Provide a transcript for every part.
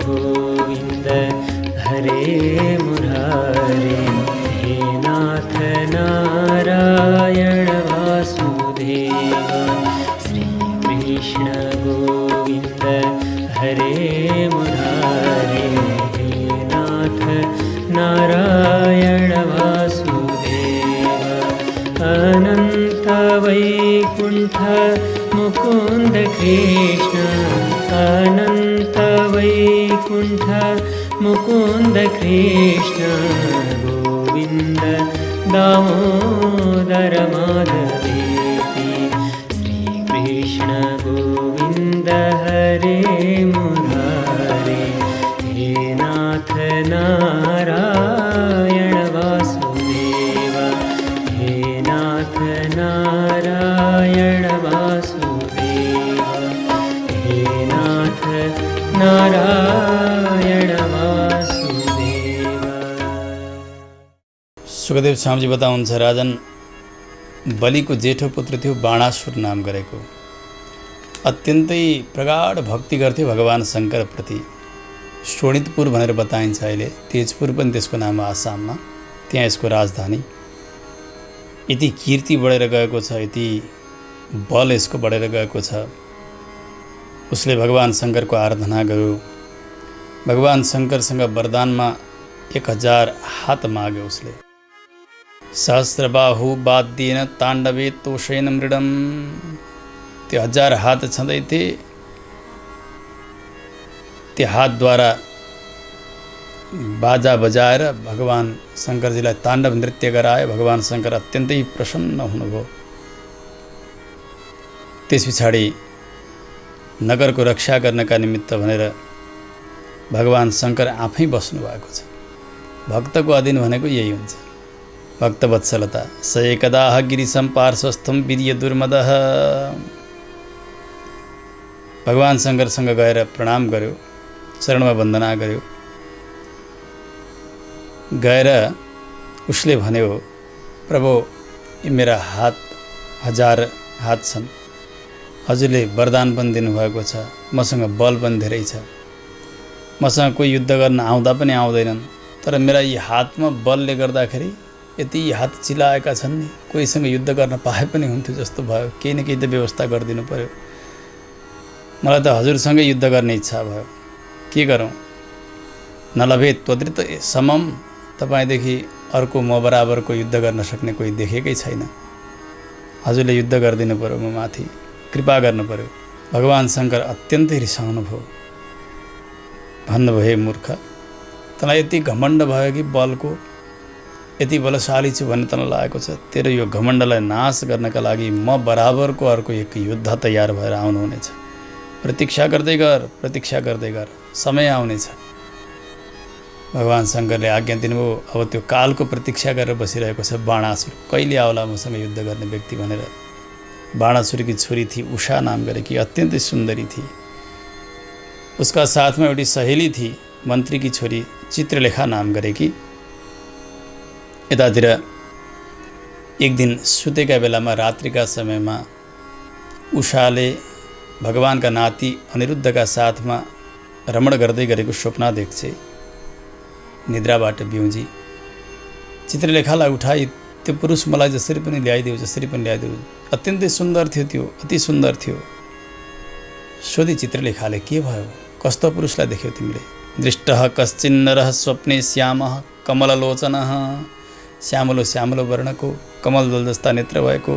गोविन्द हरे मुरारे, हे नाथ नारायण वासुदेव। श्रीकृष्ण गोविन्द हरे मुरारे, हे नाथ नारायण वासुदेव। अनन्त वैकुण्ठ मुकुन्द कृष्ण, अनन्त वैकुण्ठ मुकुन्द कृष्ण, गोविन्द दामोदर माधवेति। श्रीकृष्ण गोविन्द हरे मुरारे, हे नाथ नारायण वासुदेव, हे नाथ नारायण वासुदेव, हे नाथ नारायण वासुदेव। सुखदेव स्वामीजी बताउनुहुन्छ, राजन बलिको जेठो पुत्र थियो बाणासुर नाम गरेको। अत्यन्तै प्रगाढ भक्ति गर्थ्यो भगवान शङ्करप्रति। शोणितपुर भनेर बताइन्छ अहिले, तेजपुर पनि त्यसको नाम हो आसाममा, त्यहाँ यसको राजधानी। यति कीर्ति बढेर गएको छ, यति बल यसको बढेर गएको छ। उसले भगवान शङ्करको आराधना गर्यो। भगवान शङ्करसँग वरदानमा 1000 हात माग्यो उसले। सहस्रबाहु वाद्येन ताण्डवे तोषेन मृडम। त्यो 1000 हात छँदै थिए। त्यो हातद्वारा बाजा बजाएर भगवान शङ्करजीलाई ताण्डव नृत्य गराए। भगवान शङ्कर अत्यन्तै प्रसन्न हुनुभयो। त्यस पछाडि नगरको रक्षा गर्नका निमित्त भनेर भगवान शङ्कर आफै बस्नु भएको छ। भक्तको अधीन भनेको यही हुन्छ, भक्तवत्सलता। स एकदाह गिरिशं पार्श्वस्थं वीर्य दुर्मदः। भगवान शङ्करसँग गएर प्रणाम गर्यो, शरणमा वन्दना गर्यो। गएर उसले भन्यो, प्रभु यी मेरा हात 1000 हात छन्, हजुरले वरदान पनि दिनुभएको छ, मसँग बल पनि धेरै छ, मसँग कोही युद्ध गर्न आउँदा पनि आउँदैनन्, तर मेरा यी हातमा बलले गर्दाखेरि यति हात चिलाएका छन् नि, कोहीसँग युद्ध गर्न पाए पनि हुन्थ्यो जस्तो भयो। केही न केही त व्यवस्था गरिदिनु पर्यो। मलाई त हजुरसँगै युद्ध गर्ने इच्छा भयो, के गरौँ? नलभेत त्वदृत समम। तपाईँदेखि अर्को म बराबरको युद्ध गर्न सक्ने कोही देखेकै छैन। हजुरले युद्ध गरिदिनु पर्यो, म माथि कृपा गर्नु पर्यो। भगवान शङ्कर अत्यन्तै रिसाउनु भयो। भन्नुभयो, हे मूर्ख, तँलाई यति घमण्ड भयो कि बलको, यति बलशाली छु भन्ने तँलाई लागेको छ। तेरो यो घमण्डलाई नाश गर्नका लागि म बराबरको अर्को एक युद्ध तयार भएर आउनुहुनेछ। प्रतीक्षा गर्दै गर, प्रतीक्षा गर्दै गर, समय आउनेछ। भगवान शङ्करले आज्ञा दिनुभयो। अब त्यो कालको प्रतीक्षा गरेर बसिरहेको छ बाणासुर, कहिले आउला मसँग युद्ध गर्ने व्यक्ति भनेर। बाणासुरकी छोरी थिई उषा नाम गरेकी, अत्यन्तै सुन्दरी थिई। उसका साथमा एउटी सहेली थिई, मन्त्रीकी छोरी चित्रलेखा नाम गरेकी। यतातिर एक दिन सुतेका बेलामा रात्रिका समयमा उषाले भगवानका नाति अनिरुद्धका साथमा रमण गर्दै गरेको स्वप्न देख्छे। निद्राबाट बिउजी चित्रलेखालाई उठाई, त्यो पुरुष मलाई जसरी पनि ल्याइदेऊ, जसरी पनि ल्याइदेऊ। अत्यन्तै सुन्दर थियो त्यो, अति सुन्दर थियो। सोधी चित्रलेखाले, के भयो, कस्तो पुरुषलाई देख्यौ तिमीले? दृष्टः कश्चिन्नरः स्वप्ने श्यामः कमललोचनः। श्यामलो श्यामलो वर्णको, कमल दल जस्ता नेत्र भएको,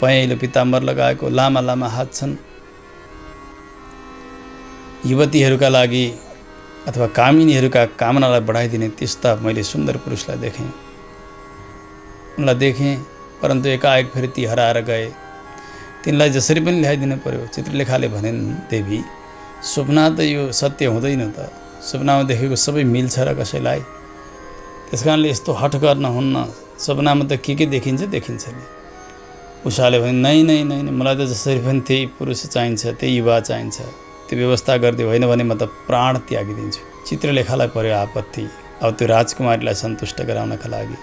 पहेँलो पिताम्बर लगाएको, लामा लामा हात छन्। युवतीहरूका लागि अथवा कामिनीहरूका कामनालाई बढाइदिने त्यस्ता मैले सुन्दर पुरुषलाई देखेँ। उनलाई देखेँ, परन्तु एकाएक फेरि ती हराएर गए। तिनलाई जसरी पनि ल्याइदिनु पर्यो। चित्रलेखाले भनिन्, देवी स्वप्न त यो सत्य हुँदैन त, स्वप्नमा देखेको सबै मिल्छ र कसैलाई? त्यस कारणले यस्तो हठ गर्न हुन्न। स्वप्नमा त के देखिन्छ देखिन्छ नि। उषाले भने, नै नै नै नै, मलाई त जसरी पनि त्यही पुरुष चाहिन्छ, त्यही युवा चाहिन्छ, त्यो व्यवस्था गरिदियो, होइन भने म त प्राण त्यागिदिन्छु। चित्रलेखालाई पर्यो आपत्ति। अब त्यो राजकुमारीलाई सन्तुष्ट गराउनका लागि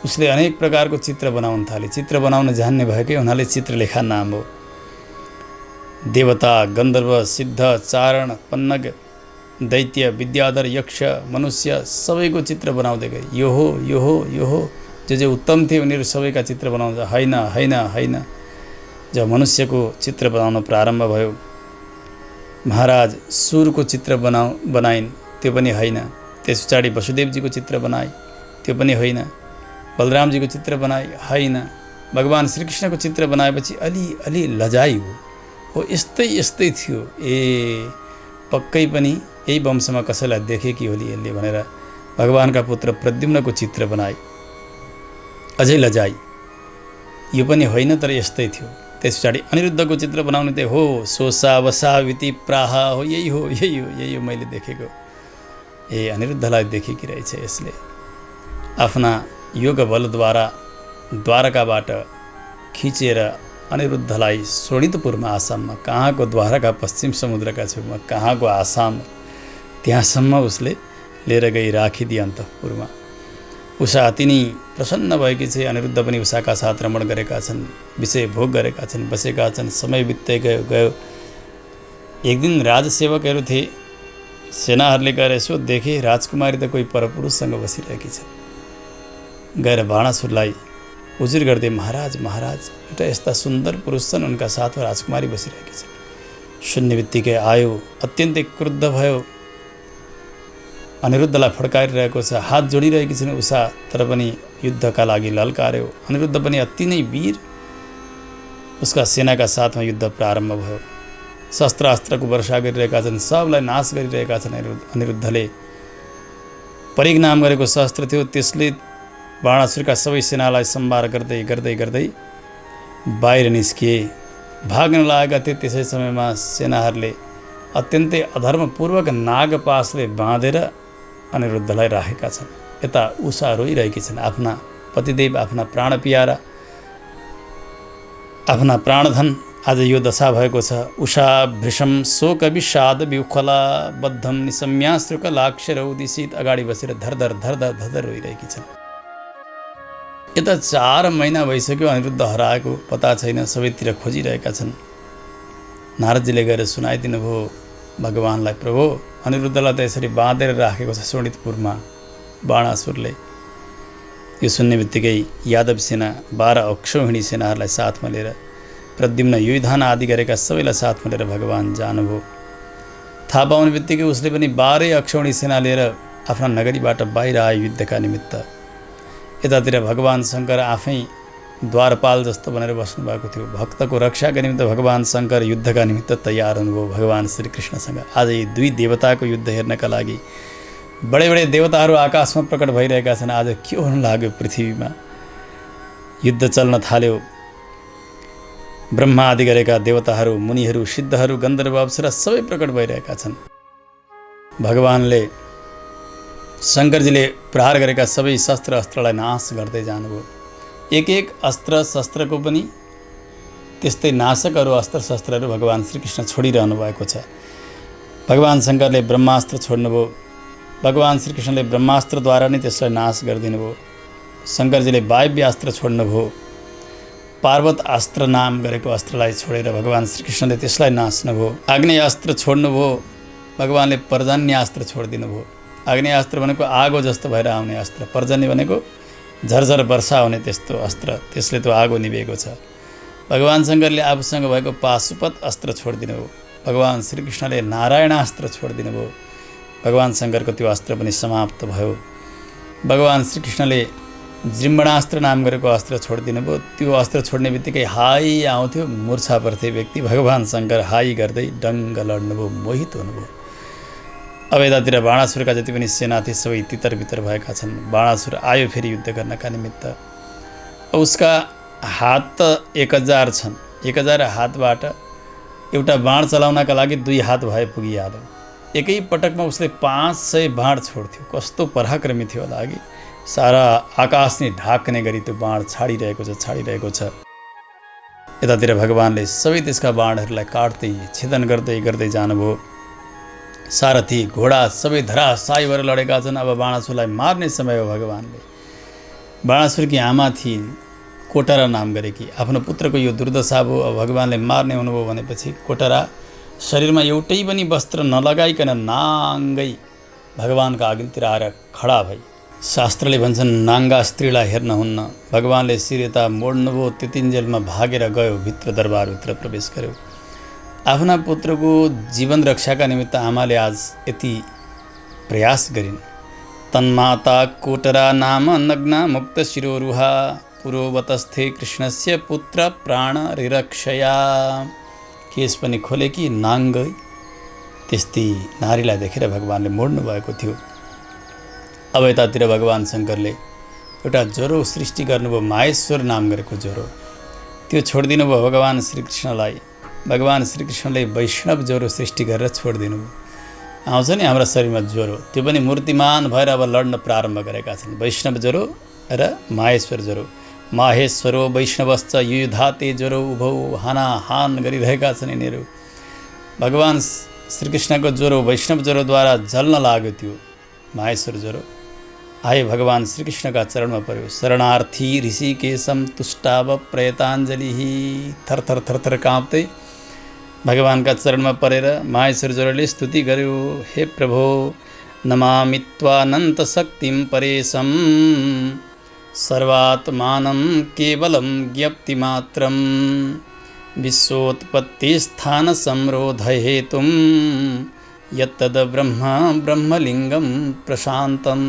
उसले अनेक प्रकारको चित्र बनाउन थाले। चित्र बनाउन जान्ने भएकै हुनाले चित्रलेखा नाम हो। देवता, गन्धर्व, सिद्ध, चारण, पन्नग दैत्य, विद्याधर, यक्ष, मनुष्य सबैको चित्र बनाउँदै गए। यो हो, यो हो, यो हो। जो उत्तम थिए उनीहरू सबैका चित्र बनाउँदा होइन होइन होइन। जब मनुष्यको चित्र बनाउन प्रारम्भ भयो, महाराज सुरको चित्र बनाइन्, त्यो पनि होइन। त्यस पछाडि वसुदेवजीको चित्र बनाए, त्यो पनि होइन। बलरामजीको चित्र बनाए, होइन। भगवान् श्रीकृष्णको चित्र बनाएपछि अलि लजाइ हो यस्तै थियो। पक्कै पनि यही वंशमा कसैलाई देखे कि होली यसले भनेर भगवानका पुत्र प्रद्युम्नको चित्र बनाए, अझै लजाइ। यो पनि होइन तर यस्तै थियो। त्यस पछाडि अनिरुद्धको चित्र बनाउने त हो, सोसा वसाविति प्राह हो, यही हो मैले देखेको। अनिरुद्धलाई देखेकी रहेछ यसले। आफ्ना योग बलद्वारा द्वारकाबाट खिचेर अनिरुद्धलाई शोणितपुरमा आसाममा, कहाँको द्वारका पश्चिम समुद्रका छेउमा, कहाँको आसाम, त्यहाँसम्म उसले लिएर गई राखिदिए अन्तःपुरमा। उषा अति नै प्रसन्न भएकी छ। अनिरुद्ध पनि उषाका साथ रमण गरेका छन्, विषय भोग गरेका छन्, बसेका छन्। समय बित्दै गयो। एक दिन राजसेवकहरू थिए, सेनाहरूले गएर यसो देखे राजकुमारी त कोही परपुरुषसँग बसिरहेकी छ। गएर बाणासुरलाई उजुर गर्दै, महाराज एउटा यस्ता सुन्दर पुरुष छन्, उनका साथमा राजकुमारी बसिरहेकी छन्। सुन्ने बित्तिकै आयो, अत्यन्तै क्रुद्ध भयो, अनिरुद्धलाई फड्काइरहेको छ। हात जोडिरहेकी छिन् उषा, तर पनि युद्धका लागि ललकार्यो। अनिरुद्ध पनि अति नै वीर, उसका सेनाका साथमा युद्ध प्रारम्भ भयो। शस्त्रास्त्रको वर्षा गरिरहेका छन्, सबलाई नाश गरिरहेका छन्। अनिरुद्धले परिघ नाम गरेको शस्त्र थियो, त्यसले बाणासुरका सबै सेनालाई सम्भार गर्दै गर्दै गर्दै बाहिर निस्किए। भाग्न लागेका थिए। त्यसै समयमा सेनाहरूले अत्यन्तै अधर्मपूर्वक नागपासले बाँधेर अनिरुद्धलाई राखेका छन्। यता उषा रोइरहेकी छन्। आफ्ना पतिदेव, आफ्ना प्राण प्यारा, आफ्ना प्राणधन आज यो दशा भएको छ। उषा भृशम शोक विषाद विखला बद्धम निशम्याश्रुकलाक्षर उदिसित अगाडि बसेर धरधर रोइरहेकी छन्। यता 4 महिना भइसक्यो अनिरुद्ध हराएको पता छैन। सबैतिर खोजिरहेका छन्। नारदजीले गएर सुनाइदिनु भयो भगवानलाई, प्रभु अनिरुद्धलाई त यसरी बाँधेर राखेको छ शोणितपुरमा बाणासुरले। यो सुन्ने बित्तिकै यादव सेना 12 अक्षौहिणी सेनाहरूलाई साथमा लिएर, प्रद्युम्न युधान आदि गरेका सबैलाई साथमा लिएर भगवान जानुभयो। थाहा पाउने बित्तिकै उसले पनि 12 अक्षौहिणी सेना लिएर आफ्ना नगरीबाट बाहिर आयो युद्धका निमित्त। यतातिर भगवान शङ्कर आफै द्वारपाल जस्तो बनेर बस्नुभएको थियो। भक्तको रक्षाका निमित्त भगवान शङ्कर युद्धका निमित्त तयार हुनुभयो भगवान श्रीकृष्णसँग। आज यी दुई देवताको युद्ध हेर्नका लागि बडे देवताहरू आकाशमा प्रकट भइरहेका छन्। आज के हुन लाग्यो पृथ्वीमा? युद्ध चल्न थाल्यो। ब्रह्मा आदि गरेका देवताहरू, मुनिहरू, सिद्धहरू, गन्धर्व, अप्सरा सबै प्रकट भइरहेका छन्। भगवानले, शङ्करजीले प्रहार गरेका सबै शस्त्र अस्त्रलाई नाश गर्दै जानुभयो। एक अस्त्र शस्त्रको पनि त्यस्तै नाशक अरू अस्त्र शस्त्रहरू भगवान श्रीकृष्ण छोडिरहनु भएको छ। भगवान शङ्करले ब्रह्मास्त्र छोड्नुभयो। भगवान श्रीकृष्णले ब्रह्मास्त्रद्वारा नै त्यसलाई नाश गरिदिनु भयो। शङ्करजीले वायव्यास्त्र छोड्नुभयो। पार्वत अस्त्र नाम गरेको अस्त्रलाई छोडेर भगवान श्रीकृष्णले त्यसलाई नाच्नुभयो। आग्नेयास्त्र छोड्नुभयो। भगवानले पर्जन्यास्त्र छोडिदिनु भयो। आग्नेयास्त्र भनेको आगो जस्तो भएर आउने अस्त्र, पर्जन्य भनेको झरझर वर्षा हुने त्यस्तो अस्त्र, त्यसले त्यो आगो निभेको छ। भगवान शङ्करले आफूसँग भएको पाशुपत अस्त्र छोडिदिनु भयो। भगवान श्रीकृष्णले नारायणास्त्र छोडिदिनु भयो। भगवान शङ्करको त्यो अस्त्र पनि समाप्त भयो। भगवान श्रीकृष्णले जृम्बणास्त्र नाम गरेको अस्त्र छोडिदिनु भयो। त्यो अस्त्र छोड्ने बित्तिकै हाई आउँथ्यो, मूर्छा पर्थे व्यक्ति। भगवान शङ्कर हाई गर्दै डङ्ग लड्नुभयो, मोहित हुनुभयो। अब यतातिर बाणासुरका जति पनि सेना थिए सबै तितर बितर भएका छन्। बाणासुर आयो फेरि युद्ध गर्नका निमित्त। उसका हात त 1000 छन्। 1000 हातबाट एउटा बाण चलाउनका लागि 2 हात भए पुगिहाल्यो। एकै पटकमा उसले 500 बाण छोड्थ्यो। कस्तो पराक्रमी थियो होला अघि। सारा आकाश नै ढाक्ने गरी त्यो बाण छाडिरहेको छ। यतातिर भगवानले सबै त्यसका बाणहरूलाई काट्दै छेदन गर्दै जानुभयो। सारथी घोडा सबै धराशायी भएर लडेका छन्। अब बाणासुरलाई मार्ने समय हो। भगवानले, बाणासुरकी आमा थिइन् कोटरा नाम गरेकी, आफ्नो पुत्रको यो दुर्दशा भयो। अब भगवानले मार्ने हुनुभयो भनेपछि कोटरा शरीरमा एउटै पनि वस्त्र नलगाइकन नाङ्गै भगवानका अघिल्तिर आएर खडा भई शास्त्रले भन्छन् नाङ्गा स्त्रीलाई हेर्न हुन्न। भगवानले शिर यता मोड्नुभयो, त्यतिन्जेलमा भागेर गयो, भित्र दरबारभित्र प्रवेश गर्यो। आफ्ना पुत्रको जीवन रक्षाका निमित्त आमाले आज यति प्रयास गरिन्। तन्माता कोटरा नाम नग्ना मुक्त शिरोरुहा पुरोवतस्थे कृष्णस्य पुत्र प्राण रिरक्षया। केस पनि खोले कि नाङ्गै त्यस्तै नारीलाई देखेर भगवानले मोड्नु भएको थियो। अब यतातिर भगवान शङ्करले एउटा ज्वरो सृष्टि गर्नुभयो, माहेश्वर नाम गरेको ज्वरो। त्यो छोडिदिनु भयो भगवान श्रीकृष्णलाई। भगवान श्रीकृष्णले वैष्णव ज्वरो सृष्टि गरेर छोडिदिनु भयो। आउँछ नि हाम्रो शरीरमा ज्वरो, त्यो पनि मूर्तिमान भएर अब लड्न प्रारम्भ गरेका छन्। वैष्णव ज्वरो र माहेश्वर ज्वरो। माहेश्वरो वैष्णवश्च युधाते ज्वरो उभौ हानाहान गरिरहेका छन् यिनीहरू। भगवान श्रीकृष्णको ज्वरो वैष्णव ज्वरोद्वारा जल्न लाग्यो। त्यो माहेश्वर ज्वरो आए भगवान श्रीकृष्णका चरणमा पर्यो। शरणार्थी ऋषिकेशम तुष्टाव प्रयताञ्जलि। थरथर थरथर काँप्दै भगवानका चरणमा परेर माहेश्वर ज्वरोले स्तुति गर्यो, हे प्रभो नमामि त्वानन्त शक्तिं परेशं सर्वात्मानं केवलं ज्ञप्तिमात्रं विश्वोत्पत्तिस्थान संरोध हेतुं यत्तद ब्रह्म ब्रह्मलिङ्गं प्रशान्तं।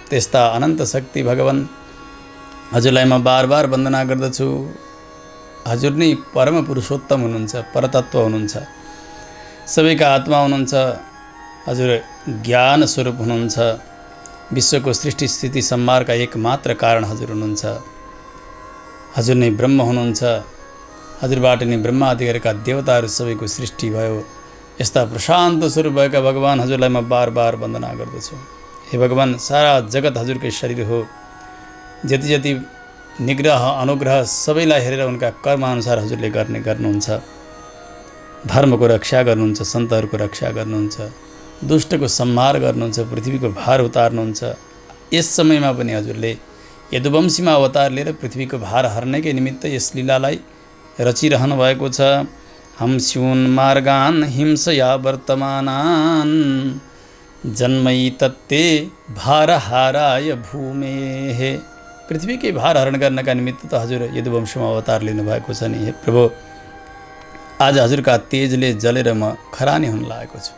त्यस्ता अनन्त शक्ति भगवान हजुरलाई म बार बार वन्दना गर्दछु। हजुर नै परम पुरुषोत्तम हुनुहुन्छ, परतत्व हुनुहुन्छ, सबैका आत्मा हुनुहुन्छ। हजुर ज्ञान स्वरूप हुनुहुन्छ। विश्वको सृष्टि स्थिति संहारका एकमात्र कारण हजुर हुनुहुन्छ। हजुर नै ब्रह्म हुनुहुन्छ। हजुरबाट नै ब्रह्म आदि गरेका देवताहरू सबैको सृष्टि भयो। यस्ता प्रशान्त स्वरूप भएका भगवान हजुरलाई म बार बार वन्दना गर्दछु। हे भगवान, सारा जगत हजुरकै शरीर हो। जति जति निग्रह अनुग्रह सबैलाई हेरेर उनका कर्मअनुसार हजुरले गर्नुहुन्छ। धर्मको रक्षा गर्नुहुन्छ, सन्तहरूको रक्षा गर्नुहुन्छ, दुष्टको संहार गर्नुहुन्छ, पृथ्वीको भार उतार्नुहुन्छ। यस समयमा पनि हजुरले यदुवंशीमा अवतार लिएर पृथ्वीको भार हर्नैकै निमित्त यस लीलालाई रचिरहनु भएको छ। हंस्यून् मार्गान् हिंसया वर्तमानान् जन्मै तत्ते भारहाराय भूमेः। पृथ्वीकै भार हरण गर्नका निमित्त त हजुर यदुवंशमा अवतार लिनुभएको छ नि। हे प्रभु, आज हजुरका तेजले जलेर म खरानी हुन लागेको छु।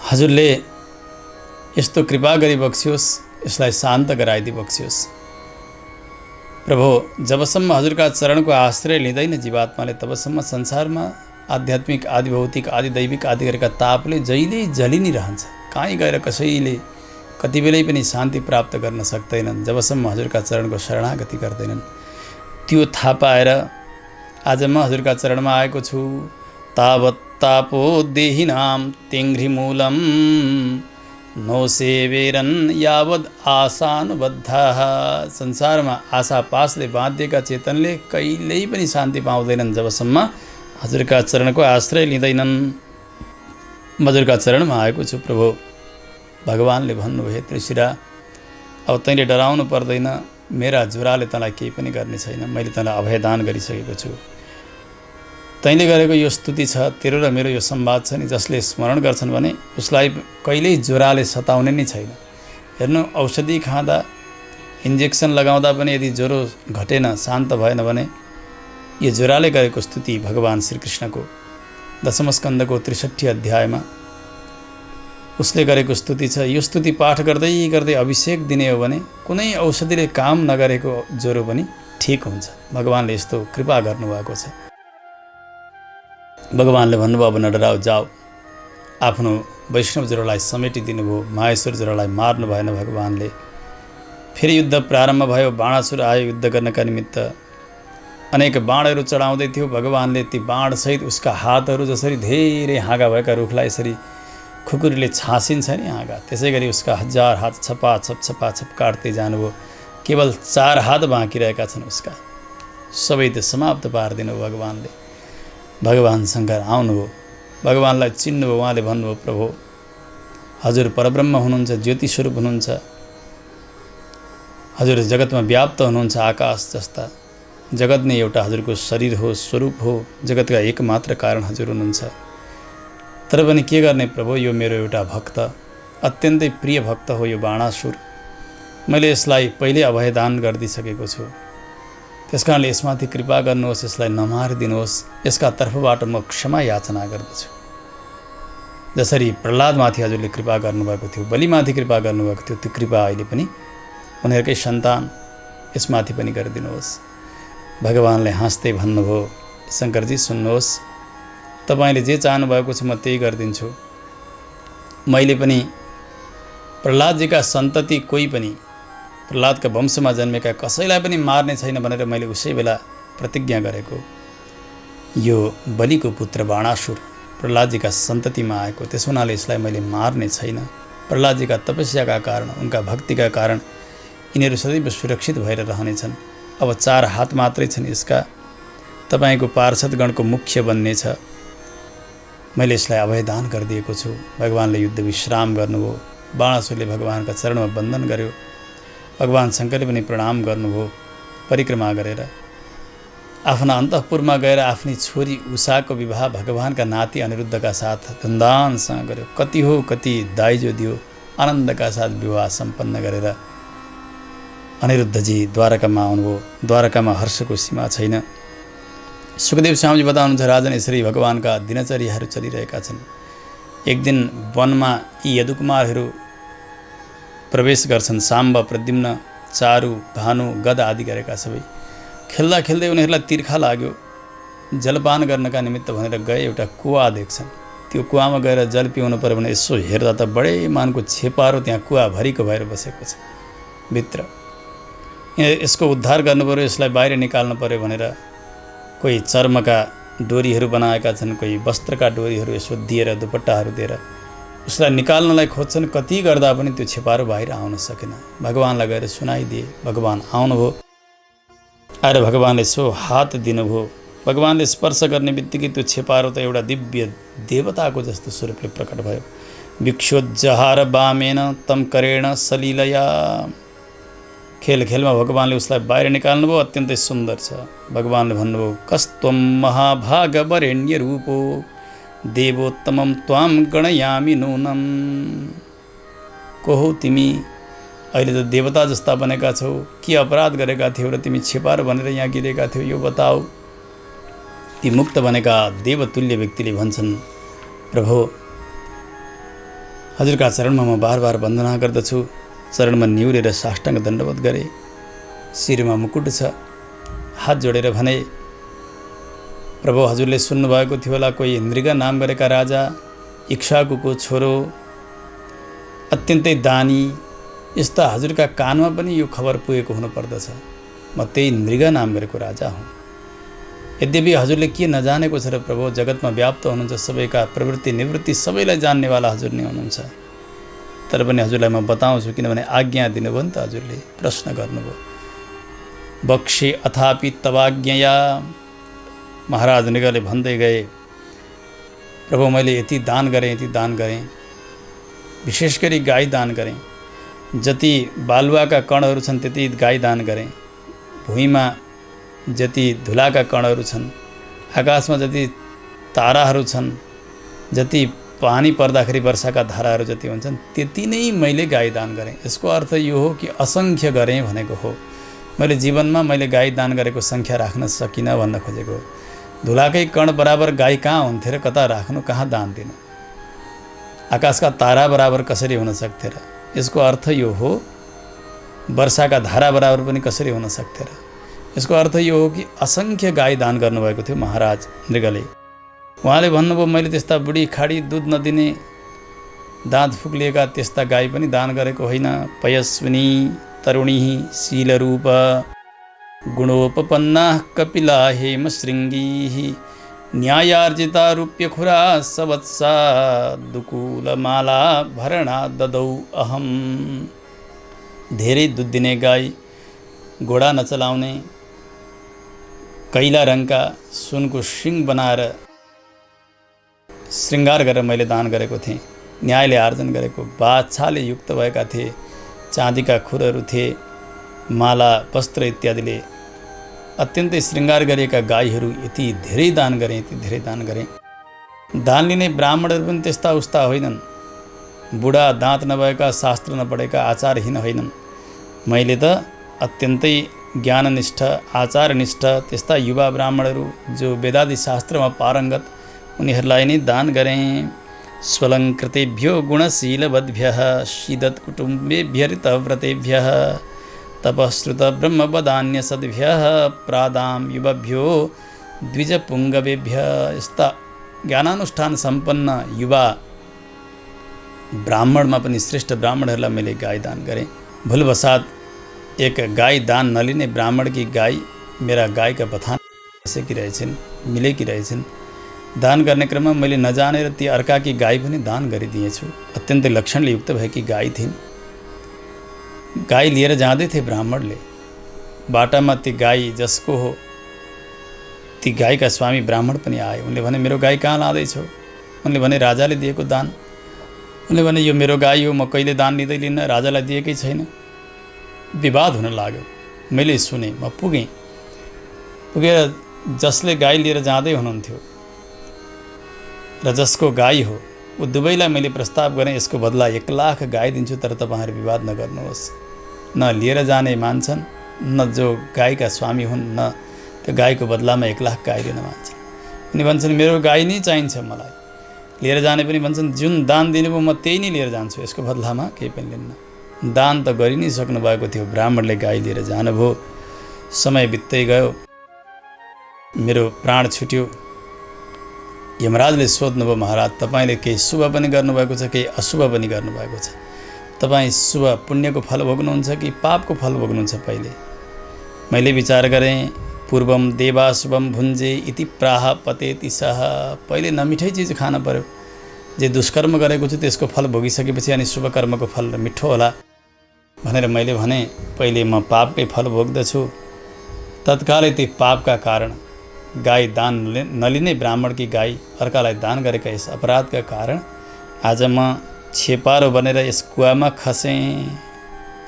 हजुरले यस्तो कृपा गरी बक्सियोस्, यसलाई शान्त गराइदिई बक्सियोस्। प्रभु, जबसम्म हजुरका चरणको आश्रय लिँदैन जीवात्माले, तबसम्म संसारमा आध्यात्मिक आदि भौतिक आदि दैविक आदि गरेका तापले जहिल्यै जलि नै रहन्छ। कहीँ गएर कसैले कति बेलै पनि शान्ति प्राप्त गर्न सक्दैनन् जबसम्म हजुरका चरणको शरणागति गर्दैनन्। त्यो थाहा पाएर आज म हजुरका चरणमा आएको छु। तावत् तापो देहिनां तेङ्घ्रिमूलं नो सेवेरन् यावद् आशानुबद्धाः। संसारमा आशा पासले बाँधिएका चेतनले कहिल्यै पनि शान्ति पाउँदैनन् जबसम्म हजुरका चरणको आश्रय लिँदैनन्। हजुरका चरणमा आएको छु प्रभु। भगवानले भन्नुभयो, त्रिशिरा, अब तैँले डराउनु पर्दैन, मेरा ज्वराले तँलाई केही पनि गर्ने छैन। मैले तँलाई अभयदान गरिसकेको छु। तैँले गरेको यो स्तुति छ, तेरो र मेरो यो संवाद छ नि, जसले स्मरण गर्छन् भने उसलाई कहिल्यै ज्वराले सताउने नै छैन। हेर्नु, औषधि खाँदा इन्जेक्सन लगाउँदा पनि यदि ज्वरो घटेन, शान्त भएन भने यो ज्वराले गरेको स्तुति भगवान श्रीकृष्णको दशमस्कन्धको 63 अध्यायमा उसले गरेको स्तुति छ। यो स्तुति पाठ गर्दै गर्दै अभिषेक दिने हो भने कुनै औषधिले काम नगरेको ज्वरो पनि ठिक हुन्छ। भगवानले यस्तो कृपा गर्नुभएको छ। भगवानले भन्नुभयो, अब नडराऊ, जाऊ। आफ्नो वैष्णव ज्वरोलाई समेटिदिनु भयो। माहेश्वर ज्वरोलाई मार्नु भएन भगवानले। फेरि युद्ध प्रारम्भ भयो। बाणासुर आयो युद्ध गर्नका निमित्त। अनेक बाणहरू चढाउँदै थियो। भगवानले ती बाणसहित उसका हातहरू जसरी धेरै हाँगा भएका रुखलाई यसरी खुकुरीले छासिन्छ नि हाँगा, त्यसै गरी उसका 1000 हात छपाछप काट्दै जानुभयो। केवल 4 हात बाँकी रहेका छन् उसका। सबै त समाप्त पारिदिनु भगवानले। भगवान शङ्कर आउनुभयो, भगवानलाई चिन्नुभयो। उहाँले भन्नुभयो, प्रभु, हजुर परब्रह्म हुनुहुन्छ, ज्योति स्वरूप हुनुहुन्छ। हजुर जगतमा व्याप्त हुनुहुन्छ आकाश जस्ता। जगत नै एउटा हजुरको शरीर हो, स्वरूप हो, जगतका एकमात्र कारण हजुर हुनुहुन्छ। तर पनि के गर्ने प्रभु, यो मेरो एउटा भक्त, अत्यन्तै प्रिय भक्त हो यो बाणासुर। मैले यसलाई पहिले अभयदान गरिदिइसकेको छु। त्यसकारणले यसमाथि कृपा गर्नुहोस्, यसलाई नमारिदिनुहोस्। यसका तर्फबाट म क्षमा याचना गर्दछु। जसरी प्रहलादमाथि हजुरले कृपा गर्नुभएको थियो, बलिमाथि कृपा गर्नुभएको थियो, त्यो कृपा अहिले पनि उनीहरूकै सन्तान यसमाथि पनि गरिदिनुहोस्। भगवानले हाँस्दै भन्नुभयो, शङ्करजी सुन्नुहोस्, तपाईँले जे चाहनुभएको छ म त्यही गरिदिन्छु। मैले पनि प्रहलादजीका सन्तति कोही पनि, प्रहलादका वंशमा जन्मेका कसैलाई पनि मार्ने छैन भनेर मैले उसै बेला प्रतिज्ञा गरेको। यो बलिको पुत्र बाणासुर प्रहलादजीका सन्ततिमा आएको, त्यस हुनाले यसलाई मैले मार्ने छैन। प्रहलादजीका तपस्याका कारण, उनका भक्तिका कारण यिनीहरू सदैव सुरक्षित भएर रहनेछन्। अब 4 हात मात्रै छन् यसका, तपाईँको पार्षदगणको मुख्य बन्नेछ। मैले यसलाई अभयदान गरिदिएको छु। भगवानले युद्ध विश्राम गर्नुभयो। बाणासुरले भगवानका चरणमा वन्दन गर्यो। भगवान शङ्करले पनि प्रणाम गर्नुभयो। परिक्रमा गरेर आफ्ना अन्तःपुरमा गएर आफ्नी छोरी उषाको विवाह भगवानका नाति अनिरुद्धका साथ धुमधामसँग गर्यो। कति हो कति दाइजो दियो, आनन्दका साथ विवाह सम्पन्न गरेर अनिरुद्धजी द्वारकामा आउनुभयो। द्वारकामा हर्षको सीमा छैन। सुखदेव स्वामीजी बताउनुहुन्छ, राजन यसरी भगवानका दिनचर्याहरू चलिरहेका छन्। एक दिन वनमा यी यदुकुमारहरू प्रवेश गर्छन्। साम्ब, प्रद्युम्न, चारु, भानु, गद आदि गरेका सबै खेल्दा खेल्दै उनीहरूलाई तिर्खा लाग्यो। जलपान गर्नका निमित्त भनेर गए। एउटा कुवा देख्छन्। त्यो कुवामा गएर जल पिउनु पर्यो भने यसो हेर्दा त बडै मानको छेपारो त्यहाँ कुवाभरिको भएर बसेको छ भित्र। यसको उद्धार गर्नु पर्यो, यसलाई बाहिर निकाल्नु पर्यो भनेर कोही चर्मका डोरीहरू बनाएका छन्, कोही वस्त्रका डोरीहरू यसो दिएर, दुपट्टाहरू दिएर उसलाई निकाल्नलाई खोज्छन्। कति गर्दा पनि त्यो छेपारो बाहिर आउन सकेन। भगवानलाई गएर सुनाइदिए। भगवान आउनुभयो। आएर भगवानले सो हात दिनुभयो। भगवानले स्पर्श गर्ने बित्तिकै त्यो छेपारो त एउटा दिव्य देवताको जस्तो स्वरूपले प्रकट भयो। भिक्षोज्जहार वामेन तम करेण सलिलया। खेल खेलमा भगवानले उसलाई बाहिर निकाल्नुभयो। अत्यन्तै सुन्दर छ। भगवानले भन्नुभयो, कस्त्वं महाभागवरेण्य रूपो देवोत्तमं त्वां गणयामि नूनम्। को हौ तिमी? अहिले त देवता जस्ता बनेका छौ। के अपराध गरेका थियौ र तिमी छेपारो भनेर यहाँ गिरेका थियौ, यो बताऊ। ती मुक्त बनेका देवतुल्य व्यक्तिले भन्छन्, प्रभु हजुरका चरणमा म बार बार वन्दना गर्दछु। चरणमा निहुरेर साष्टाङ्ग दण्डवत गरे। शिरमा मुकुट छ। हात जोडेर भने, प्रभु हजुरले सुन्नुभएको थियो होला, कोही नृग नाम गरेका राजा, इक्ष्वाकुको छोरो, अत्यन्तै दानी, यस्ता हजुरका कानमा पनि यो खबर पुगेको हुनुपर्दछ। म त्यही नृग नाम गरेको राजा हुँ। यद्यपि हजुरले के नजानेको छ र प्रभु, जगतमा व्याप्त हुनुहुन्छ। सबैका प्रवृत्ति निवृत्ति सबैलाई जान्नेवाला हजुर नै हुनुहुन्छ। तर पनि हजुरलाई म बताउँछु, किनभने आज्ञा दिनुभयो नि त। हजुरले प्रश्न गर्नुभयो। बक्षे अथापि तवाज्ञया। महाराज नृगले भन्दै गए, प्रभु मैले यति दान गरेँ, यति दान गरेँ। विशेष गरी गाई दान गरेँ। जति बालुवाका कणहरू छन् त्यति गाई दान गरेँ। भुइँमा जति धुलाका कणहरू छन्, आकाशमा जति ताराहरू छन्, जति पानी पर्दाखेरि वर्षाका धाराहरू जति हुन्छन्, त्यति नै मैले गाई दान गरेँ। यसको अर्थ यो हो कि असङ्ख्य गरेँ भनेको हो। मैले जीवनमा मैले गाई दान गरेको सङ्ख्या राख्न सकिनँ भन्न खोजेको। धुलाकै कण बराबर गाई कहाँ हुन्थे र कता राख्नु, कहाँ दान दिनु? आकाशका तारा बराबर कसरी हुन सक्थे र? यसको अर्थ यो हो, वर्षाका धारा बराबर पनि कसरी हुन सक्थे र? यसको अर्थ यो हो कि असङ्ख्य गाई दान गर्नुभएको थियो महाराज नृगले। उहाँले भन्नुभयो, मैले त्यस्ता बुढी खाडी दुध नदिने, दाँत फुक्लिएका त्यस्ता गाई पनि दान गरेको होइन। पयस्विनी तरुणी शीलरूप गुणोपपन्ना कपिला हेम श्रृङ्गी न्यायार्जिता रूप्यखुरा सवत्सा दुकूलमाला भरणा ददौ अहम। धेरै दुध दिने गाई, घोडा नचलाउने, कैला रङका सुनको सिङ बनाएर श्रृङ्गार गरेर मैले दान गरेको थिएँ। न्यायले आर्जन गरेको, बाछाले युक्त भएका थिए, चाँदीका खुरहरू थिए, माला वस्त्र इत्यादिले अत्यन्तै श्रृङ्गार गरिएका गाईहरू यति धेरै दान गरेँ, यति धेरै दान गरेँ। दान लिने ब्राह्मणहरू पनि त्यस्ता उस्ता होइनन्, बुढा दाँत नभएका शास्त्र नपढेका आचारहीन होइनन्। मैले त अत्यन्तै ज्ञाननिष्ठ आचारनिष्ठ त्यस्ता युवा ब्राह्मणहरू जो वेदादि शास्त्रमा पारङ्गत उनीहरूलाई नै दान गरेँ। स्वलङ्कृतेभ्यो गुणशीलवद्भ्यः शीदत्कुटुम्बेभ्यरितव्रतेभ्यः तपश्रुत ब्रह्मवदान्यसद्भ्यः प्रादां युवभ्यो द्विजपुङ्गवेभ्यः। यस्ता ज्ञानानुष्ठान सम्पन्न युवा ब्राह्मणमा पनि श्रेष्ठ ब्राह्मणहरूलाई मैले गाई दान गरेँ। भुलवसात एक गाई दान नलिने ब्राह्मण की गाई मेरा गाईका बथान बसेकी रहेछन्, मिलेकी रहेछन्। दान गर्ने क्रममा मैले नजानेर ती अर्काकी गाई पनि दान गरिदिएछु। अत्यन्तै लक्षणले युक्त भएकी गाई थिइन्। गाई लिएर जाँदै थिए ब्राह्मणले, बाटामा ती गाई जसको हो ती गाईका स्वामी ब्राह्मण पनि आए। उनले भने मेरो गाई कहाँ लाँदैछौ? उनले भने राजाले दिएको दान। उनले भने यो मेरो गाई हो, म कहिले दान लिँदै लिन्न, राजालाई दिएकै छैन। विवाद हुन लाग्यो। मैले सुने, म पुगेर जसले गाई लिएर जाँदै हुनुहुन्थ्यो र जसको गाई हो ऊ दुवैलाई मैले प्रस्ताव गरेँ, यसको बदला 1 लाख गाई दिन्छु, तर तपाईँहरू विवाद नगर्नुहोस्। न लिएर जाने मान्छन्, न जो गाईका स्वामी हुन्, न त्यो गाईको बदलामा 1 लाख गाई लिन मान्छन्। उनी भन्छन् मेरो गाई नै चाहिन्छ मलाई। लिएर जाने पनि भन्छन् जुन दान दिनुभयो म त्यही नै लिएर जान्छु, यसको बदलामा केही पनि लिन्न। दान त गरि नै सक्नु भएको थियो, ब्राह्मणले गाई लिएर जानुभयो। समय बित्दै गयो, मेरो प्राण छुट्यो। यमराजले सोध्नुभयो, महाराज तपाईँले केही शुभ पनि गर्नुभएको छ, केही अशुभ पनि गर्नुभएको छ। तपाईँ शुभ पुण्यको फल भोग्नुहुन्छ कि पापको फल भोग्नुहुन्छ? पहिले मैले विचार गरेँ, पूर्वम देवा शुभम भुञ्जे इति प्राह पतेति सह। पहिले नमिठै चिज खान पर्यो। जे दुष्कर्म गरेको छु त्यसको फल भोगिसकेपछि अनि शुभ कर्मको फल मिठो होला भनेर मैले भने, पहिले म पापकै फल भोग्दछु। तत्कालै ती पापका कारण गाई दान नलिने ब्राह्मणकी गाई अर्कालाई दान गरेका यस अपराधका कारण आज म छेपारो बनेर यस कुवामा खसेँ।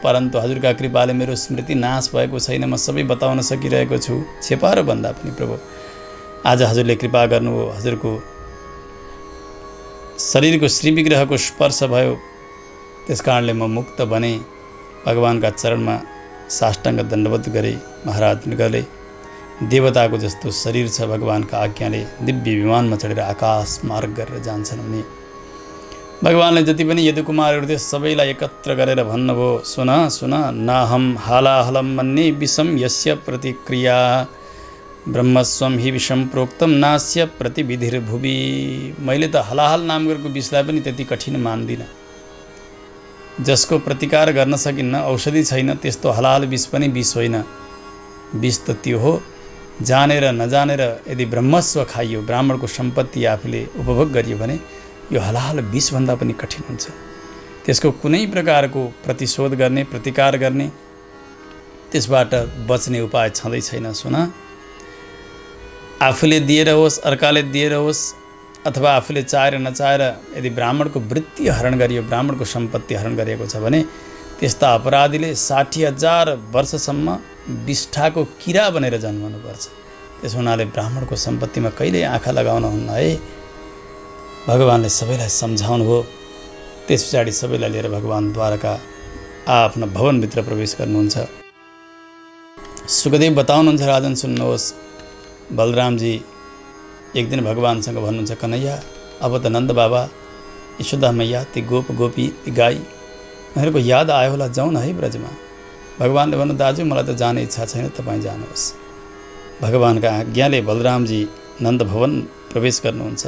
परन्तु हजुरका कृपाले मेरो स्मृति नाश भएको छैन, म सबै बताउन सकिरहेको छु। छेपारो भन्दा पनि प्रभु आज हजुरले कृपा गर्नुभयो, हजुरको शरीरको श्रीविग्रहको स्पर्श भयो, त्यस कारणले म मुक्त बने। भगवानका चरणमा साष्टाङ्ग दण्डवत गरे। महाराज मृगले देवताको जस्तो शरीर छ, भगवानका आज्ञाले दिव्य विमानमा चढेर आकाश मार्ग गरेर जान्छन्। उनी भगवानले जति पनि यदुकुमारहरू थिए सबैलाई एकत्र गरेर भन्नुभयो, सुन सुन, नाहम हालाहलम मन्ये विषम यस्य प्रतिक्रिया ब्रह्मस्वम हि विषम प्रोक्तम नास्य प्रतिविधिर्भुवि। मैले त हलाहल नाम गरेको विषलाई पनि त्यति कठिन मान्दिनँ। जसको प्रतिकार गर्न सकिन्न, औषधि छैन, त्यस्तो हलाहल विष पनि विष होइन। विष त त्यो हो जानेर नजानेर यदि ब्रह्मस्व खाइयो, ब्राह्मणको सम्पत्ति आफूले उपभोग गरियो भने यो हलाहल विषभन्दा पनि कठिन हुन्छ। त्यसको कुनै प्रकारको प्रतिशोध गर्ने, प्रतिकार गर्ने, त्यसबाट बच्ने उपाय छँदै छैन। सुन, आफूले दिएर होस्, अर्काले दिएर होस्, अथवा आफूले चाहेर नचाहेर यदि ब्राह्मणको वृत्ति हरण गरियो, ब्राह्मणको सम्पत्ति हरण गरिएको छ भने त्यस्ता अपराधीले 60,000 वर्षसम्म विष्ठाको किरा बनेर जन्मनुपर्छ। त्यस हुनाले ब्राह्मणको सम्पत्तिमा कहिल्यै आँखा लगाउन हुन्न है। भगवानले सबैलाई सम्झाउनु हो। त्यस पछाडि सबैलाई लिएर भगवान द्वारका आफ्नो भवनभित्र प्रवेश गर्नुहुन्छ। सुखदेव बताउनुहुन्छ, राजन सुन्नुहोस्, बलरामजी एक दिन भगवानसँग भन्नुहुन्छ, कन्हैया अब त नन्द बाबा, यशोदा मैया, ती गोप गोपी, ती गाई उनीहरूको याद आयो होला, जाउँ न है ब्रजमा। भगवानले भन्नु, दाजु मलाई त जाने इच्छा छैन, तपाईँ जानुहोस्। भगवानका आज्ञाले बलरामजी नन्द भवन प्रवेश गर्नुहुन्छ।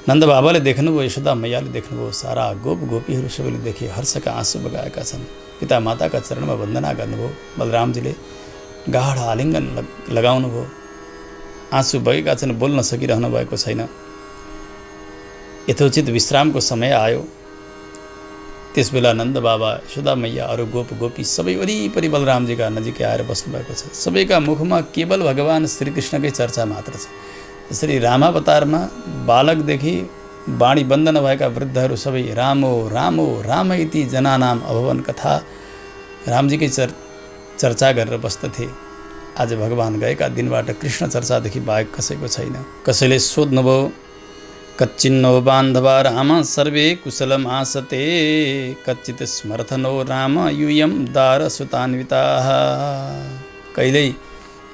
नन्द बाबाले देख्नुभयो, यशोदा मैयाले देख्नुभयो, सारा गोप गोपीहरू सबैले देखे, हर्षका आँसु बगाएका छन्। पिता माताका चरणमा वन्दना गर्नुभयो। बलरामजीले गाढ आलिङ्गन लगाउनुभयो। आँसु बगेका छन्, बोल्न सकिरहनु भएको छैन। यथोचित विश्रामको समय आयो। त्यसबेला नन्द बाबा, यशोदा मैया, अरू गोप गोपी सबै वरिपरि बलरामजीका नजिकै आएर बस्नुभएको छ। सबैका मुखमा केवल भगवान श्रीकृष्णकै चर्चा मात्र छ। जसरी रामावतारमा बालकदेखि वाणी बन्द नभएका वृद्धहरू सबै रामो रामो राम इति जनानाम अभवन कथा रामजीकै चर्चा गरेर बस्दथे। आज भगवान गएका दिनबाट कृष्ण चर्चादेखि बाहेक कसैको छैन। कसैले सोध्नुभयो, कच्चिन्नो बान्धवा राम सर्वे कुशलम आसते, कच्चित स्मर्थनो राम यूयम दार सुतान्विताः। कहिल्यै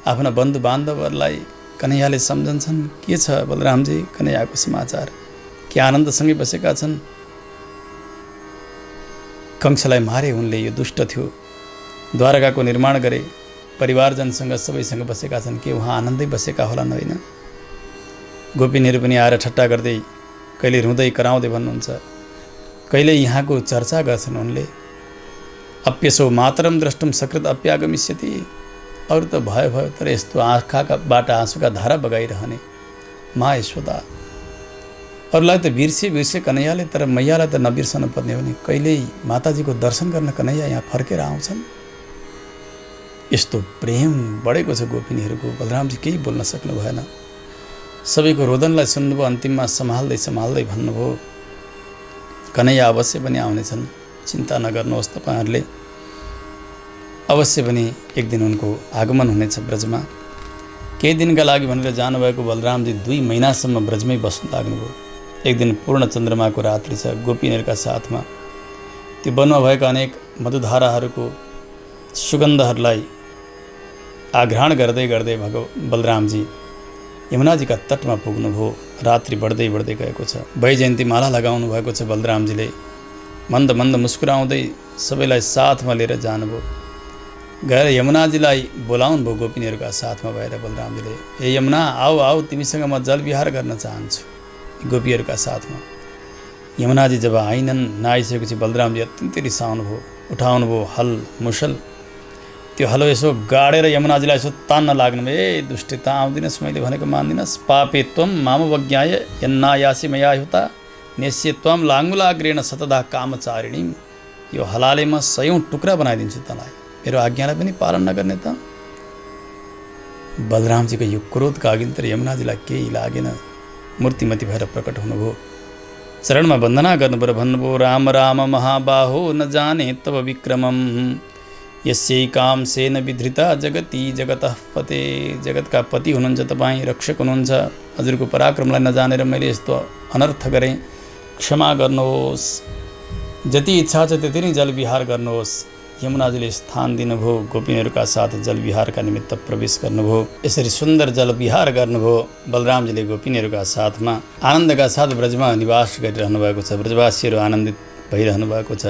आफ्ना बन्धु बान्धवहरूलाई कन्हैयाले सम्झन्छन्, के छ बलरामजी कन्हैयाको समाचार, के आनन्दसँगै बसेका छन्। कंसलाई मारे उनले, यो दुष्ट थियो, द्वारकाको निर्माण गरे, परिवारजनसँग सबैसँग बसेका छन्, के उहाँ आनन्दै बसेका होलान् होइन। गोपिनीहरू पनि आएर ठट्टा गर्दै कहिले रुँदै कराउँदै भन्नुहुन्छ, कहिले यहाँको चर्चा गर्छन् उनले। अप्यसो मातरम द्रष्टुम सकृत अप्यागमिष्यति। अरू त भयो तर यस्तो आँखाबाट आँसुका धारा बगाइरहने मा यशोदा। अरूलाई त बिर्से कन्हैयाले, तर मैयालाई त नबिर्सन पर्ने हो नि। कहिल्यै माताजीको दर्शन गर्न कन्हैया यहाँ फर्केर आउँछन्। यस्तो प्रेम बढेको छ गोपिनीहरूको। बलरामजी केही बोल्न सक्नु भएन, सबैको रोदनलाई सुन्नुभयो। अन्तिममा सम्हाल्दै भन्नुभयो, कन्हैया अवश्य पनि आउनेछन्, चिन्ता नगर्नुहोस् तपाईँहरूले। अवश्य पनि एक दिन उनको आगमन हुनेछ ब्रजमा। केही दिनका लागि भनेर जानुभएको बलरामजी 2 महिनासम्म ब्रजमै बस्न लाग्नुभयो। एक दिन पूर्ण चन्द्रमाको रात्रि छ, गोपिनीहरूका साथमा ती वनमा भएका अनेक मधुधाराहरूको सुगन्धहरूलाई आघ्राण गर्दै गर्दै बलरामजी यमुनाजीका तटमा पुग्नुभयो। रात्रि बढ्दै गएको छ। वैजयन्ती माला लगाउनु भएको छ बलरामजीले। मन्द मुस्कुराउँदै सबैलाई साथमा लिएर जानुभयो। गएर यमुनाजीलाई बोलाउनु भयो गोपिनीहरूका साथमा भएर बलरामजीले। ए यमुना आऊ तिमीसँग म जलविहार गर्न चाहन्छु। गोपीहरूका साथमा यमुनाजी जब आइनन्, नआइसकेपछि बलरामजी अत्यन्तै रिसाउनु भयो। उठाउनु भयो हल मुसल, त्यो हलो यसो गाडेर यमुनाजीलाई यसो तान्न लाग्नु भयो। ए दुष्टे त आउँदिनस्, मैले भनेको मान्दिनस्। पापे त्वम मामवज्ञाय यन्नायासी मया हुता नेश्य त्वम लाङ्गुलाग्रेण सतदा कामचारिणी। यो हलाले म 100औं टुक्रा बनाइदिन्छु तँलाई, मेरो आज्ञालाई पनि पालन नगर्ने त। बलरामजीको यो क्रोधका अघि तर यमुनाजीलाई केही लागेन। मूर्तिमती भएर प्रकट हुनुभयो, चरणमा वन्दना गर्नुभयो, भन्नुभयो, राम राम महाबाहो न जाने तव विक्रमम, यस्यैकांसेन विधृता जगती जगतः पते। जगतका पति हुनुहुन्छ तपाईँ, रक्षक हुनुहुन्छ। हजुरको पराक्रमलाई नजानेर मैले यस्तो अनर्थ गरेँ, क्षमा गर्नुहोस्। जति इच्छा छ त्यति नै जलविहार गर्नुहोस्। यमुनाजीले स्थान दिनुभयो, गोपिनीहरूका साथ जलविहारका निमित्त प्रवेश गर्नुभयो। यसरी सुन्दर जलविहार गर्नुभयो बलरामजीले गोपिनीहरूका साथमा। आनन्दका साथ ब्रजमा निवास गरिरहनु भएको छ। ब्रजवासीहरू आनन्दित भइरहनु भएको छ।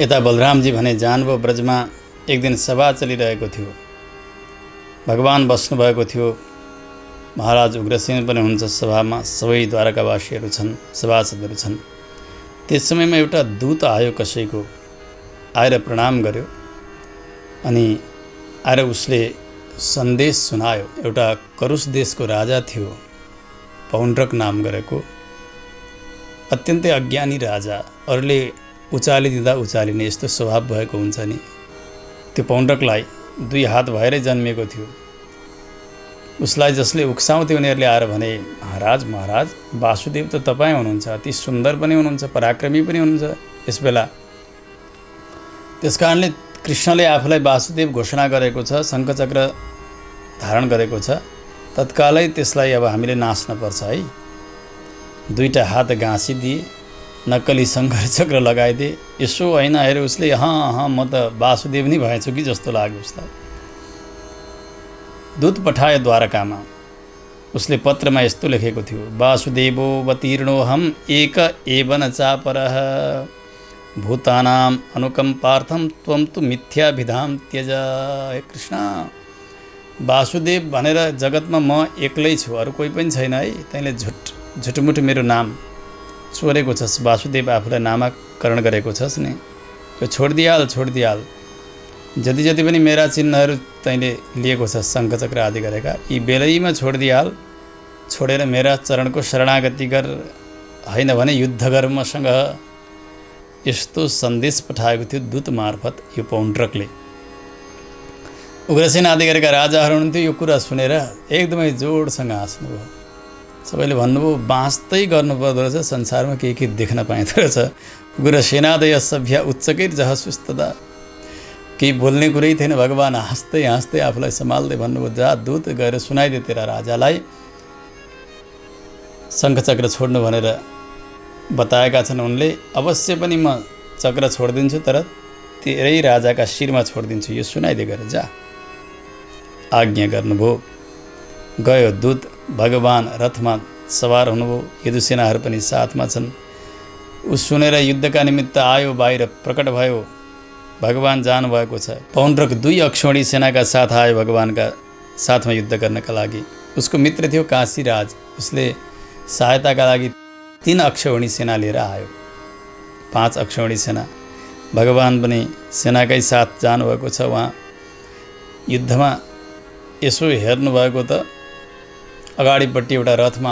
यता बलरामजी भने जानुभयो ब्रजमा। एक दिन सभा चलिरहेको थियो, भगवान बस्नुभएको थियो, महाराज उग्रसेन पनि हुनुहुन्छ सभामा, सबै द्वारकावासीहरू छन्, सभासदहरू छन्। त्यस समयमा एउटा दूत आयो कसैको, आएर प्रणाम गर्यो। अनि आएर उसले सन्देश सुनायो। एउटा करुष देशको राजा थियो, पौण्ड्रक नाम गरेको, अत्यन्तै अज्ञानी राजा। अरूले उचालिदिँदा उचालिने यस्तो स्वभाव भएको हुन्छ नि। त्यो पौण्ड्रकलाई 2 हात भएरै जन्मिएको थियो। उसलाई जसले उक्साउँथे उनीहरूले आएर भने, महाराज वासुदेव त तपाईँ हुनुहुन्छ, अति सुन्दर पनि हुनुहुन्छ, पराक्रमी पनि हुनुहुन्छ। यस बेला त्यस कारणले कृष्णले आफूलाई वासुदेव घोषणा गरेको छ, शङ्खचक्र धारण गरेको छ। तत्कालै त्यसलाई अब हामीले नाच्न पर्छ है। 2टा हात घाँसिदिए, नक्कली शङ्खचक्र लगाइदिए। यसो होइन हेरे उसले, म त वासुदेव नै भएछु कि जस्तो लाग्यो उसलाई। दूत पठायो द्वारकामा। उसले पत्रमा यस्तो लेखेको थियो, वासुदेवो अवतीर्णोऽहम् एक एव न चापरः, भूतानाम अनुकम्पार्थम त्वं तु मिथ्याभिधाम त्यज। हे कृष्ण, वासुदेव भनेर जगतमा म एक्लै छु, अरू कोही पनि छैन है। तैँले झुटमुट मेरो नाम चोरेको छस्, वासुदेव आफूलाई नामाकरण गरेको छस् नि। त्यो छोडिदियाल। जति पनि मेरा चिन्हहरू तैँले लिएको छस्, शङ्खचक्र आदि गरेका, यी बेलैमा छोडिदियाल। छोडेर मेरा चरणको शरणागति गर, होइन भने युद्ध गर मसँग। यस्तो सन्देश पठाएको थियो दूत मार्फत यो पौण्ड्रकले। उग्रसेन आदि गरेका राजाहरू हुनुहुन्थ्यो। यो कुरा सुनेर एकदमै जोडसँग हाँस्नुभयो। सबैले भन्नुभयो, बाँच्दै गर्नुपर्दो रहेछ, संसारमा के देख्न पाइँदो रहेछ। उग्रसेनादय सभ्य उच्चकैर जह सुस्तदा। केही बोल्ने कुरै थिएन। भगवान् हाँस्दै हाँस्दै आफूलाई सम्हाल्दै भन्नुभयो, जा दूत गएर सुनाइदे तेरा राजालाई शङ्खचक्र छोड्नु भनेर बताएका छन् उनले। अवश्य पनि म चक्र छोडिदिन्छु, तर तेरै राजाका शिरमा छोडिदिन्छु, यो सुनाइदे गएर जा। आज्ञा गर्नुभयो। गयो दूत। भगवान् रथमा सवार हुनुभयो, यदुसेनाहरू पनि साथमा छन्। ऊ सुनेर युद्धका निमित्त आयो, बाहिर प्रकट भयो। भगवान् जानुभएको छ। पौण्ड्रक 2 अक्षौणी सेनाका साथ आयो भगवानका साथमा युद्ध गर्नका लागि। उसको मित्र थियो काशीराज, उसले सहायताका लागि 3 अक्षौणी सेना लिएर आयो। 5 अक्षौणी सेना। भगवान् पनि सेनाकै साथ जानुभएको छ। उहाँ युद्धमा यसो हेर्नुभएको त अगाडिपट्टि एउटा रथमा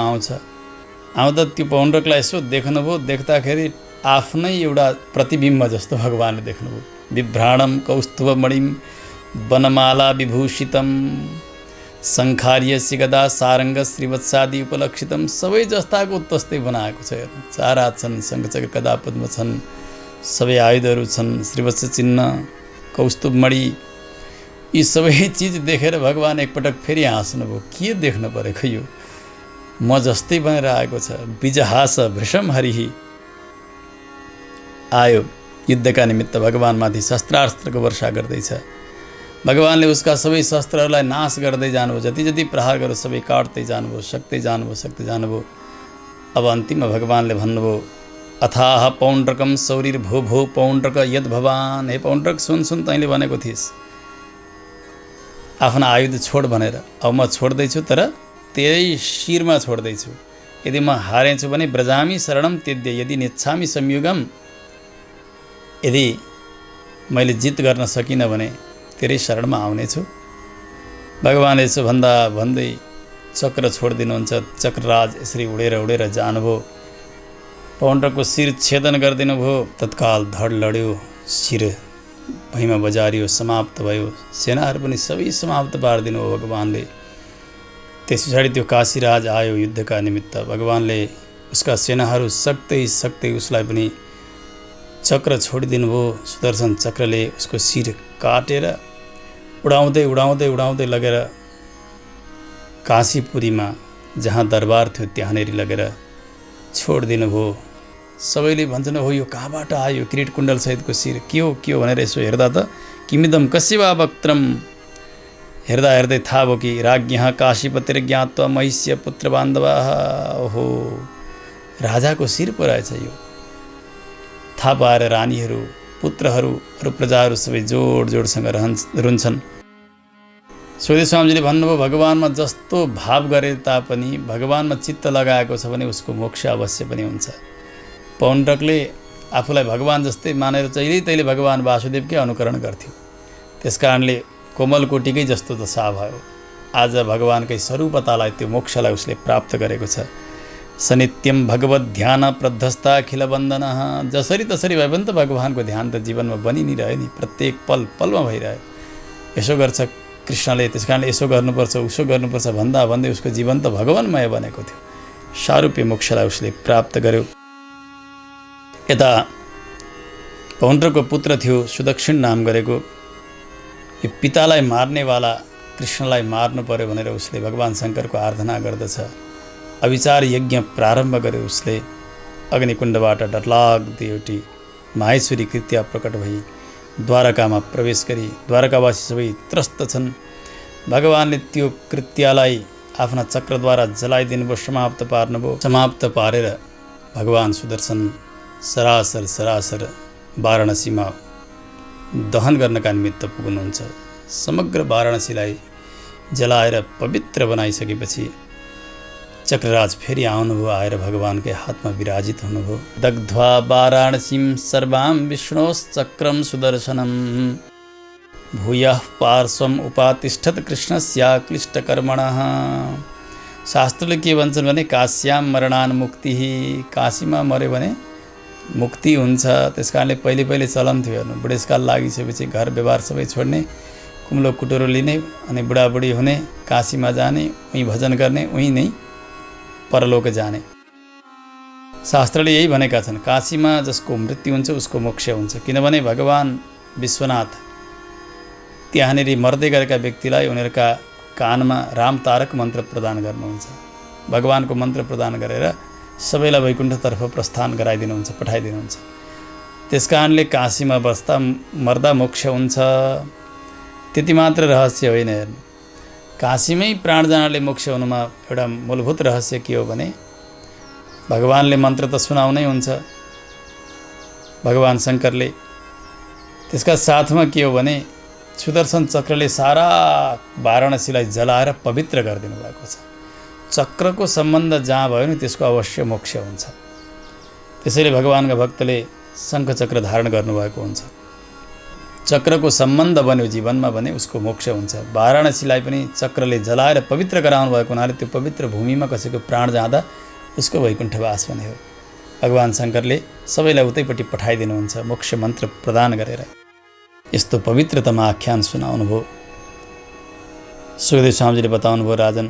आउँदा त्यो पौण्ड्रकलाई यसो देख्नुभयो। देख्दाखेरि आफ्नै एउटा प्रतिबिम्ब जस्तो भगवानले देख्नुभयो। बिभ्राणम कौस्तुभमणिम वनमाला विभूषितम शङ्खार्य सिगदा सारङ्ग श्रीवत्सादि उपलक्षितम। सबै जस्ताको तस्तै बनाएको छ। हेर्नु, 4 हात छन्, शङ्खचक्र गदा पद्म छन्, सबै आयुधहरू छन्, श्रीवत्स चिन्ह, कौस्तुभमणि, यी सबै चिज देखेर भगवान् एकपटक फेरि हाँस्नुभयो। के देख्न परेको यो, म जस्तै बनेर आएको छ। बिजहास भृशम हरिही आयो युद्धका निमित्त भगवान्माथि शस्त्रास्त्रको वर्षा गर्दैछ। भगवानले उसका सबै शस्त्रहरूलाई नाश गर्दै जानुभयो। जति जति प्रहार गर्यो सबै काट्दै जानुभयो, सक्दै जानुभयो। अब अन्तिममा भगवानले भन्नुभयो, अथाह पौण्ड्रकम शौरिर भो भो पौण्ड्रक यद भवान। हे पौण्ड्रक, सुन तैँले भनेको थिइस् आफ्ना आयुध छोड भनेर। अब म छोड्दैछु, तर तेरै शिरमा छोड्दैछु। यदि म हारेछु भने ब्रजामी शरणम त्यद्य, यदि नेच्छामी संयुगम, यदि मैले जित गर्न सकिनँ भने तेरै शरणमा आउनेछु। भगवान्ले यसो भन्दै चक्र छोडिदिनुहुन्छ। चक्रराज यसरी उडेर जानुभयो। पौण्ड्रकको शिर छेदन गरिदिनु भयो। तत्काल धड लड्यो, शिर भुइँमा बजारियो, समाप्त भयो। सेनाहरू पनि सबै समाप्त पारिदिनु भयो भगवान्ले। त्यस पछाडि त्यो काशीराज आयो युद्धका निमित्त। भगवान्ले उसका सेनाहरू सक्दै उसलाई पनि चक्र छोडिदिनु भयो। सुदर्शन चक्रले उसको शिर काटेर उडाउँदै लगेर काशीपुरीमा जहाँ दरबार थियो त्यहाँनेरि लगेर छोडिदिनु भयो। सबैले भन्छन्, हो यो कहाँबाट आयो किरीट कुण्डल सहितको शिर, के हो भनेर यसो हेर्दा त किमिदम कस्यवा वक्त्रम। हेर्दै थाहा भयो कि राज्ञः काशीपतिर ज्ञात्वा महिष्य पुत्र बान्धवाः। ओहो, राजाको शिर पो रहेछ यो। थाहा पाएर रानीहरू, पुत्रहरू, अरू प्रजाहरू सबै जोडसँग रुन्छन्। सुखदेव स्वामीजीले भन्नुभयो, भगवानमा जस्तो भाव गरे तापनि भगवानमा चित्त लगाएको छ भने उसको मोक्ष अवश्य पनि हुन्छ। पौण्ड्रकले आफूलाई भगवान जस्तै मानेर जहिले तहिले भगवान वासुदेवकै अनुकरण गर्थ्यो। त्यसकारणले कोमलकोटीकै जस्तो दशा भयो। आज भगवानकै स्वरूपतालाई, त्यो मोक्षलाई उसले प्राप्त गरेको छ। सनित्यम भगवत ध्यान प्रध्वस्ता अखिल बन्दन। जसरी तसरी भए पनि त भगवानको ध्यान त जीवनमा बनि नै रह्यो नि, प्रत्येक पलमा भइरह्यो। यसो गर्छ कृष्णले, त्यसकारणले यसो गर्नुपर्छ उसो गर्नुपर्छ भन्दै उसको जीवन त भगवान्मय बनेको थियो। सारूप्य मोक्षलाई उसले प्राप्त गर्यो। यता पौण्ड्रको पुत्र थियो सुदक्षिण नाम गरेको। यो पितालाई मार्नेवाला कृष्णलाई मार्नु पर्यो भनेर उसले भगवान शङ्करको आराधना गर्दछ। अविचार यज्ञ प्रारम्भ गर्यो उसले। अग्निकुण्डबाट डरलाग्दै एउटी माहेश्वरी कृत्या प्रकट भई द्वारकामा प्रवेश गरी द्वारकावासी सबै त्रस्त छन्। भगवानले त्यो कृत्यालाई आफ्ना चक्रद्वारा जलाइदिनुभयो, समाप्त पार्नुभयो। समाप्त पारेर भगवान सुदर्शन सरासर वाराणसीमा दहन गर्नका निमित्त पुग्नुहुन्छ। समग्र वाराणसीलाई जलाएर पवित्र बनाइसकेपछि चक्रराज फेरि आउनुभयो। आएर भगवानकै हातमा विराजित हुनुभयो। दग्ध्वा वाराणसीं सर्वां विष्णोश्चक्रं सुदर्शनम् भूयः पार्श्वम् उपातिष्ठत कृष्णस्याक्लिष्टकर्मणः। शास्त्रले के भन्छन् भने काश्यां मरणान् मुक्तिः। काशीमा मर्यो भने मुक्ति हुन्छ। त्यसकारणले पहिले चलन थियो। हेर्नु, बुढेसकाल लागिसकेपछि घर व्यवहार सबै छोड्ने, कुम्लो कुटोरो लिने अनि बुढाबुढी हुने, काशीमा जाने, उहीँ भजन गर्ने, उहीँ नै परलोक जाने। शास्त्रले यही भनेका छन्। काशीमा जसको मृत्यु हुन्छ उसको मोक्ष हुन्छ। किनभने भगवान विश्वनाथ त्यहाँनिर मर्दै गरेका व्यक्तिलाई उनीहरूका कानमा राम तारक मन्त्र प्रदान गर्नुहुन्छ। भगवानको मन्त्र प्रदान गरेर सबैलाई वैकुण्ठतर्फ प्रस्थान गराइदिनुहुन्छ, पठाइदिनुहुन्छ। त्यसकारणले काशीमा बस्दा मर्दा मोक्ष हुन्छ। त्यति मात्र रहस्य होइन हेर्नु, काशीमै प्राण जानले मोक्ष हुनुमा एउटा मूलभूत रहस्य के हो भने भगवानले मन्त्र त सुनाउनै हुन्छ, भगवान शङ्करले। त्यसका साथमा के हो भने सुदर्शन चक्रले सारा वाराणसीलाई जलाएर पवित्र गरिदिनु भएको छ। चक्रको सम्बन्ध जहाँ भयो नि त्यसको अवश्य मोक्ष हुन्छ। त्यसैले भगवानका भक्तले शङ्ख चक्र धारण गर्नुभएको हुन्छ। चक्रको सम्बन्ध बन्यो जीवनमा भने उसको मोक्ष हुन्छ। वाराणसीलाई पनि चक्रले जलाएर पवित्र गराउनु भएको हुनाले त्यो पवित्र भूमिमा कसैको प्राण जाँदा उसको वैकुण्ठवास भने हो। भगवान शङ्करले सबैलाई उतैपट्टि पठाइदिनुहुन्छ मोक्ष मन्त्र प्रदान गरेर। यस्तो पवित्रतामा आख्यान सुनाउनु भयो। सुखदेव स्वामीजीले बताउनु भयो, राजन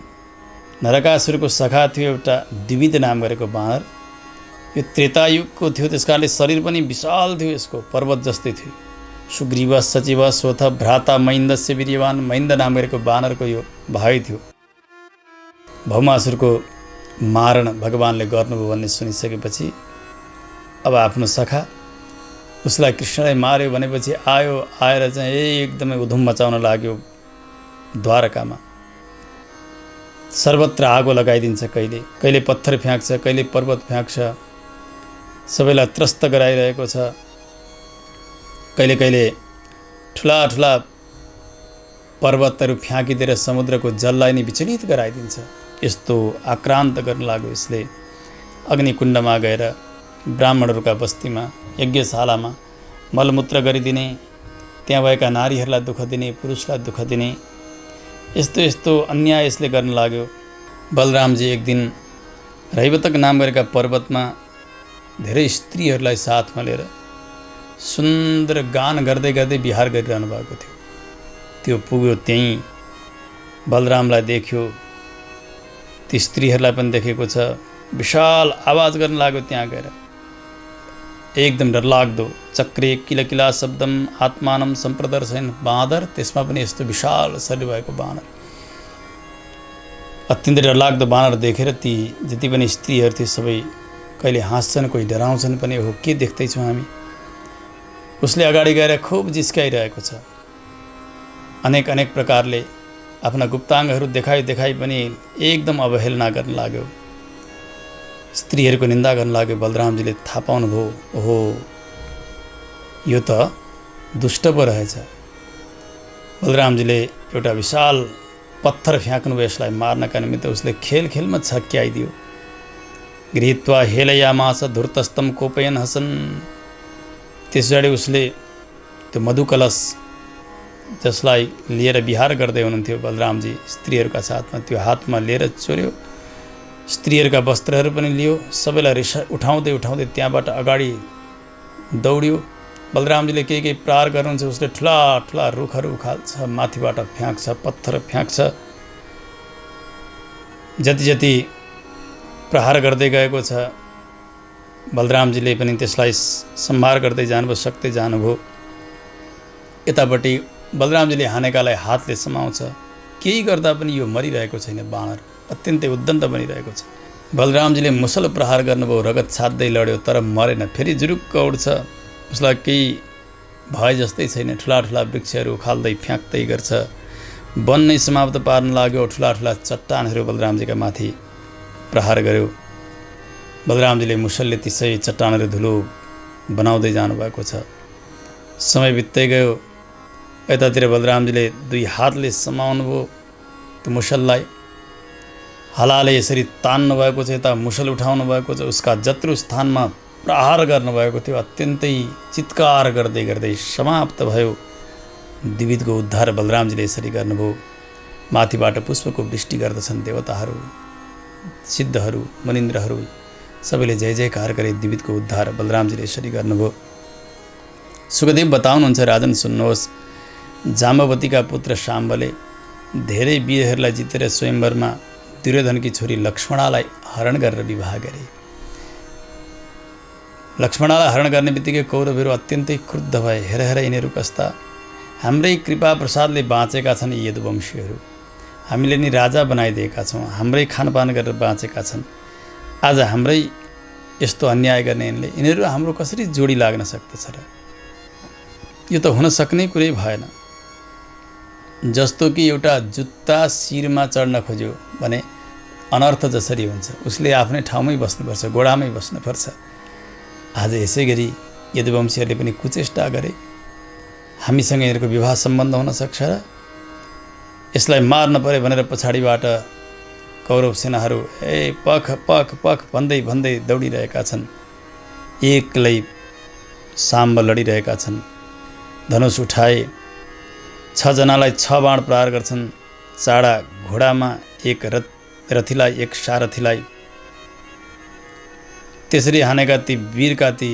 नरकासुरको सखा थियो एउटा द्विविध नाम गरेको बानर। यो त्रेतायुगको थियो, त्यसकारणले शरीर पनि विशाल थियो, यसको पर्वत जस्तै थियो। सुग्रीव सचिव सोथ भ्राता महेन्द्रस्य वीर्यवान, महेन्द्र नाम गरेको बानरको यो भाइ थियो। भौमासुरको मारण भगवानले गर्नुभयो भन्ने सुनिसकेपछि अब आफ्नो सखा उसलाई कृष्णलाई मार्यो भनेपछि आएर चाहिँ एकदमै उधुम मचाउन लाग्यो। द्वारकामा सर्वत्र आगो लगाइदिन्छ, कहिले कहिले पत्थर फ्याँक्छ, कहिले पर्वत फ्याँक्छ, सबैलाई त्रस्त गराइरहेको छ। कहिले कहिले ठुला ठुला पर्वतहरू फ्याँकिदिएर समुद्रको जललाई नै विचलित गराइदिन्छ। यस्तो आक्रान्त गर्न लाग्यो यसले। अग्निकुण्डमा गएर ब्राह्मणहरूका बस्तीमा यज्ञशालामा मलमूत्र गरिदिने, त्यहाँ भएका नारीहरूलाई दुःख दिने, पुरुषलाई दुःख दिने, यस्तो यस्तो अन्याय यसले गर्न लाग्यो। बलरामजी एक दिन रैवतक नाम गरेका पर्वतमा धेरै स्त्रीहरूलाई साथमा लिएर सुन्दर गान गर्दै गर्दै विहार गरिरहनु भएको थियो। त्यो पुग्यो त्यहीँ, बलरामलाई देख्यो, ती स्त्रीहरूलाई पनि देखेको छ। विशाल आवाज गर्न लाग्यो त्यहाँ गएर, एकदम डरलाग्दो। चक्रे किलकिला शब्दम आत्मानम सम्प्रदर्शन बाँदर, त्यसमा पनि यस्तो विशाल शरीर भएको बानर। अत्यन्तै डरलाग्दो बानर देखेर ती जति पनि स्त्रीहरू थिए सबै कहिले हाँस्छन्, कोही डराउँछन् पनि, हो के देख्दैछौँ हामी। उसले अगाडि गएर खुब जिस्काइरहेको छ। अनेक अनेक प्रकारले आफ्ना गुप्ताङ्गहरू देखाइ पनि एकदम अवहेलना गर्न लाग्यो, स्त्रीहरूको निन्दा गर्न लाग्यो। बलरामजीले थाहा पाउनुभयो, ओहो यो त दुष्ट पो रहेछ। बलरामजीले एउटा विशाल पत्थर फ्याँक्नुभयो यसलाई मार्नका निमित्त। उसले खेल खेलमा छक्क्याइदियो। गृहीत्वा हेलयामास धूर्तस्तम कोपयन हसन। त्यस पछाडि उसले त्यो मधुकलश जसलाई लिएर विहार गर्दै हुनुहुन्थ्यो बलरामजी स्त्रीहरूका साथमा, त्यो हातमा लिएर चोर्यो। स्त्रीहरूका वस्त्रहरू पनि लियो। सबैलाई उठाउँदै उठाउँदै त्यहाँबाट अगाडि दौड्यो। बलरामजीले केही प्रहार गर्नुहुन्छ, उसले ठुला ठुला रुखहरू उखाल्छ, माथिबाट फ्याँक्छ, पत्थर फ्याँक्छ। जति जति प्रहार गर्दै गएको छ बलरामजीले पनि त्यसलाई सम्हार गर्दै जानुभयो, सक्दै जानुभयो। यतापट्टि बलरामजीले हानेकालाई हातले समाउँछ। केही गर्दा पनि यो मरिरहेको छैन, बाणर अत्यन्तै उद्दण्ड बनिरहेको छ। बलरामजीले मुसल प्रहार गर्नुभयो, रगत छाड्दै लड्यो तर मरेन, फेरि जुरुक्क उड्छ। उसलाई केही भए जस्तै छैन। ठुला ठुला वृक्षहरू उखाल्दै फ्याँक्दै गर्छ। वन नै समाप्त पार्न लाग्यो। ठुला ठुला चट्टानहरू बलरामजीका माथि प्रहार गर्यो। बलरामजीले मुसलले त्यसै चट्टानहरू धुलो बनाउँदै जानुभएको छ। समय बित्दै गयो। यतातिर बलरामजीले दुई हातले समाउनु भयो त्यो मुसललाई, हलाले यसरी तान्नु भएको छ, यता मुसल उठाउनु भएको छ। उसका जत्रो स्थानमा प्रहार गर्नुभएको थियो अत्यन्तै चित्कार गर्दै गर्दै समाप्त भयो। द्विविधको उद्धार बलरामजीले यसरी गर्नुभयो। माथिबाट पुष्पको वृष्टि गर्दछन् देवताहरू, सिद्धहरू, मुनिन्द्रहरू, सबैले जय जयकार गरे। द्विविधको उद्धार बलरामजीले यसरी गर्नुभयो। सुखदेव बताउनुहुन्छ, राजन सुन्नुहोस्, जाम्बवतीका पुत्र शाम्बले धेरै वीरहरूलाई जितेर स्वयंवरमा दुर्योधनकी छोरी लक्ष्मणालाई हरण गरेर विवाह गरे। लक्ष्मणालाई हरण गर्ने बित्तिकै कौरवहरू अत्यन्तै क्रुद्ध भए। हेर हेर यिनीहरू कस्ता हाम्रै कृपा प्रसादले बाँचेका छन् यी यदुवंशीहरू। हामीले नि राजा बनाइदिएका छौँ, हाम्रै खानपान गरेर बाँचेका छन्। आज हाम्रै यस्तो अन्याय गर्ने यिनीहरू हाम्रो कसरी जोडी लाग्न सक्दछ र? यो त हुन सक्ने कुरै भएन। जस्तो कि एउटा जुत्ता शिरमा चढ्न खोज्यो भने अनर्थ जसरी हुन्छ उसले आफ्नै ठाउँमै बस्नुपर्छ, गोडामै बस्नुपर्छ। आज यसै गरी यदुवंशीहरूले पनि कुचेष्टा गरे। हामीसँग यिनीहरूको विवाह सम्बन्ध हुन सक्छ र? यसलाई मार्न पर्यो भनेर पछाडिबाट कौरव सेनाहरू पख पख पख भन्दै भन्दै दौडिरहेका छन्। एक्लै साम्ब लडिरहेका छन्। धनुष उठाए, 6 जनालाई 6 बाण प्रहार गर्छन्। चाडा घोडामा एक रथीलाई, एक सारथीलाई त्यसरी हानेका ती वीरका ती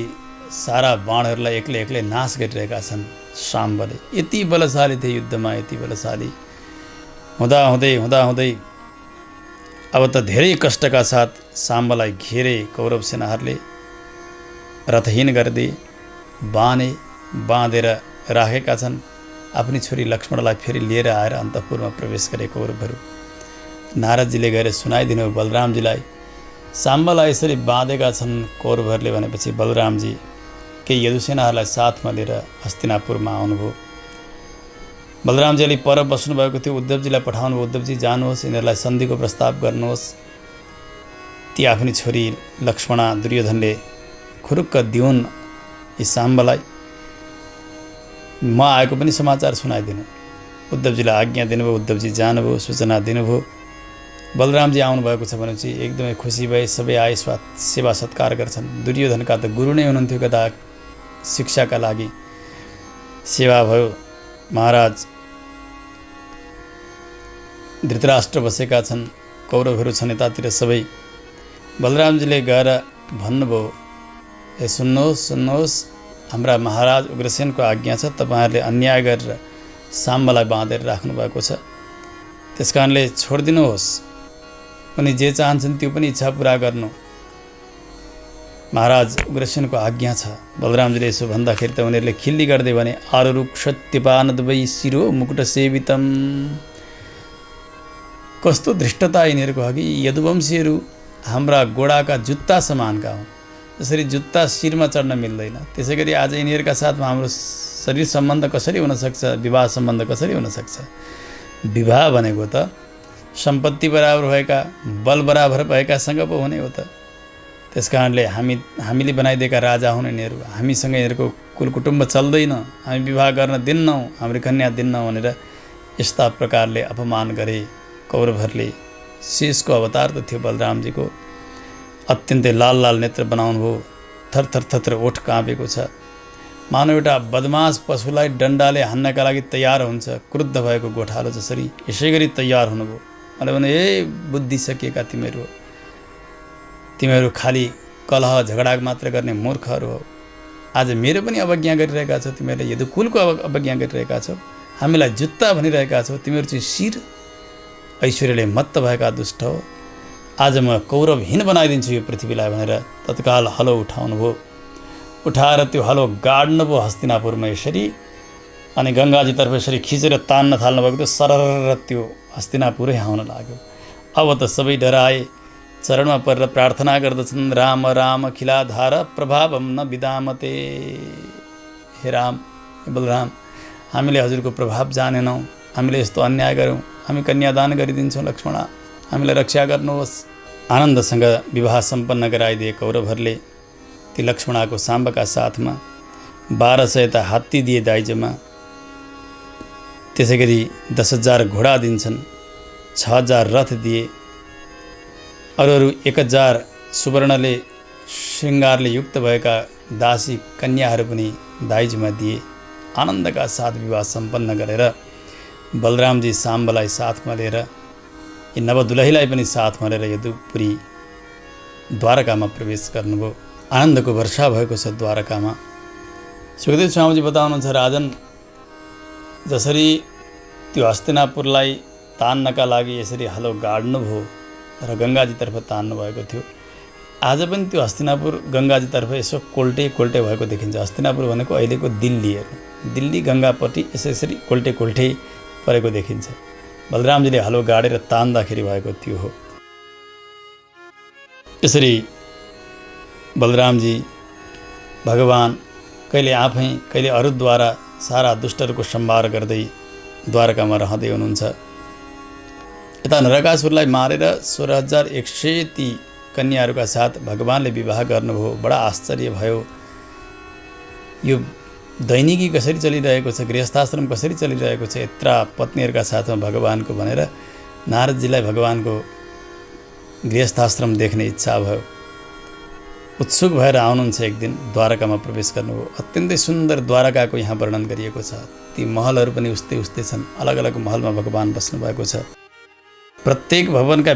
सारा बाणहरूलाई एक्लै एक्लै नाश गरिरहेका छन् साम्बले। यति बलशाली थिए युद्धमा, यति बलशाली। हुँदै अब त धेरै कष्टका साथ साम्बलाई घेरे कौरव सेनाहरूले, रथहीन गरिदिए, बाँधेर राखेका छन्। आफ्नी छोरी लक्ष्मणलाई फेरि लिएर आएर अन्तपुरमा प्रवेश गरे कौरवहरू। नारदजीले गएर सुनाइदिनु बलरामजीलाई, साम्बलाई यसरी बाँधेका छन् कौरवहरूले भनेपछि बलरामजी केही यदुसेनाहरूलाई साथमा लिएर हस्तिनापुरमा आउनुभयो। बलरामजी अलि पर बस्नुभएको थियो। उद्धवजीलाई पठाउनुभयो, उद्धवजी जानुहोस्, यिनीहरूलाई सन्धिको प्रस्ताव गर्नुहोस्। ती आफ्नी छोरी लक्ष्मणा दुर्योधनले खुरुक्क दिउन् यी साम्बलाई, म आएको पनि समाचार सुनाइदिनु। उद्धवजीलाई आज्ञा दिनुभयो। उद्धवजी जानुभयो, सूचना दिनुभयो। बलरामजी आउनुभएको छ भनेपछि एकदमै खुसी भए। सबै आए, सेवा सत्कार गर्छन्। दुर्योधनका त गुरु नै हुनुहुन्थ्यो कदा शिक्षाका लागि। सेवा भयो। महाराज धृतराष्ट्र बसेका छन्, कौरवहरू छन् यतातिर सबै। बलरामजीले गएर भन्नुभयो, सुन्नुहोस्, हाम्रा महाराज उग्रसेनको आज्ञा छ, तपाईँहरूले अन्याय गरेर साम्बलाई बाँधेर राख्नुभएको छ, त्यस कारणले छोडिदिनुहोस्। उनी जे चाहन्छन् त्यो पनि इच्छा पुरा गर्नु महाराज उग्रसेनको आज्ञा छ। बलरामजीले यसो भन्दाखेरि त उनीहरूले खिल्ली गर्दै भने, आरुरुक्षत्यपानद्वै शिरो मुकुट सेवितम। कस्तो धृष्टता यिनीहरूको हो कि यदुवंशीहरू हाम्रा गोडाका जुत्ता समानका हुन्। जसरी जुत्ता शिरमा चढ्न मिल्दैन, त्यसै गरी आज यिनीहरूका साथमा हाम्रो शरीर सम्बन्ध कसरी हुन सक्छ, विवाह सम्बन्ध कसरी हुन सक्छ? विवाह भनेको त सम्पत्ति बराबर भएका, बल बराबर भएकासँग पो हुने हो त। त्यस कारणले हामीले बनाइदिएका राजा हुन् यिनीहरू। हामीसँग यिनीहरूको कुलकुटुम्ब चल्दैन, हामी विवाह गर्न दिन्नौँ, हाम्रो कन्या दिन्नौँ भनेर यस्ता प्रकारले अपमान गरे कौरवहरूले। शेषको अवतार त थियो बलरामजीको। अत्यन्तै लाल लाल नेत्र बनाउनु भयो। थर ओठ काँपेको छ। मानव एउटा बदमास पशुलाई डन्डाले हान्नका लागि तयार हुन्छ, क्रुद्ध भएको गोठालो जसरी यसै गरी तयार हुनुभयो। मैले भने, बुद्धि सकिएका तिमीहरू खालि कलह झगडा मात्र गर्ने मूर्खहरू हो। आज मेरो पनि अवज्ञा गरिरहेका छौ, तिमीहरूले यदुकुलको अवज्ञा गरिरहेका छौ, हामीलाई जुत्ता भनिरहेका छौ, तिमीहरू चाहिँ शिर ऐश्वर्यले मत्त भएका दुष्ट हो। आज म कौरवहीन बनाइदिन्छु यो पृथ्वीलाई भनेर तत्काल हलो उठाउनुभयो। उठाएर त्यो हलो गाड्नुभयो हस्तिनापुरमा यसरी, अनि गङ्गाजीतर्फ यसरी खिचेर तान्न थाल्नुभएको थियो। सरर त्यो हस्तिनापुरै आउन लाग्यो। अब त सबै डराए, चरणमा परेर प्रार्थना गर्दछन्, राम राम खिलाधार प्रभावम न विदामते। हे राम, हे बलराम, हामीले हजुरको प्रभाव जानेनौँ, हामीले यस्तो अन्याय गऱ्यौँ, हामी कन्यादान गरिदिन्छौँ, लक्ष्मणा हामीलाई रक्षा गर्नुहोस्। आनन्दसँग विवाह सम्पन्न गराइदिए कौरवहरूले ती लक्ष्मणाको साम्बका साथमा। 1200 त हात्ती दिए दाइजोमा। त्यसै गरी 10,000 घोडा दिन्छन्, 6,000 रथ दिए, अरू 1,000 सुवर्णले श्रृङ्गारले युक्त भएका दासी कन्याहरू पनि दाइजोमा दिए। आनन्दका साथ विवाह सम्पन्न गरेर बलरामजी साम्बलाई साथमा लिएर, यी नवदुलहीलाई पनि साथमा लिएर यदुपुरी द्वारकामा प्रवेश गर्नुभयो। आनन्दको वर्षा भएको छ द्वारकामा। सुखदेव स्वामीजी बताउनुहुन्छ, राजन जसरी त्यो हस्तिनापुरलाई तान्नका लागि यसरी हलो गाड्नुभयो र गङ्गाजीतर्फ तान्नु भएको थियो, आज पनि त्यो हस्तिनापुर गङ्गाजीतर्फ यसो कोल्टे भएको देखिन्छ। हस्तिनापुर भनेको अहिलेको दिल्ली हेर्नु, दिल्ली गङ्गापट्टि यसरी कोल्टे कोल्टे परेको देखिन्छ। बलरामजीले हलो गाडेर तान्दाखेरि भएको त्यो हो। यसरी बलरामजी भगवान कहिले आफै कहिले अरूद्वारा सारा दुष्टहरूको संहार गर्दै द्वारकामा रहँदै हुनुहुन्छ। यता नरकासुरलाई मारेर 16,100 ती कन्याहरूका साथ भगवानले विवाह गर्नुभयो। बडा आश्चर्य भयो, यो दैनिकी कसरी चलिरहेको छ, गृहस्थाश्रम कसरी चलिरहेको छ, यत्रा पत्नीहरूका साथमा भगवानको भनेर नारदजीलाई भगवानको गृहस्थाश्रम देख्ने इच्छा भयो। उत्सुक भएर आउनुहुन्छ। एक दिन द्वारकामा प्रवेश गर्नुभयो। अत्यन्तै सुन्दर द्वारकाको यहाँ वर्णन गरिएको छ। ती महलहरू पनि उस्तै उस्तै छन्। अलग अलग महलमा भगवान बस्नु भएको छ। प्रत्येक भवनका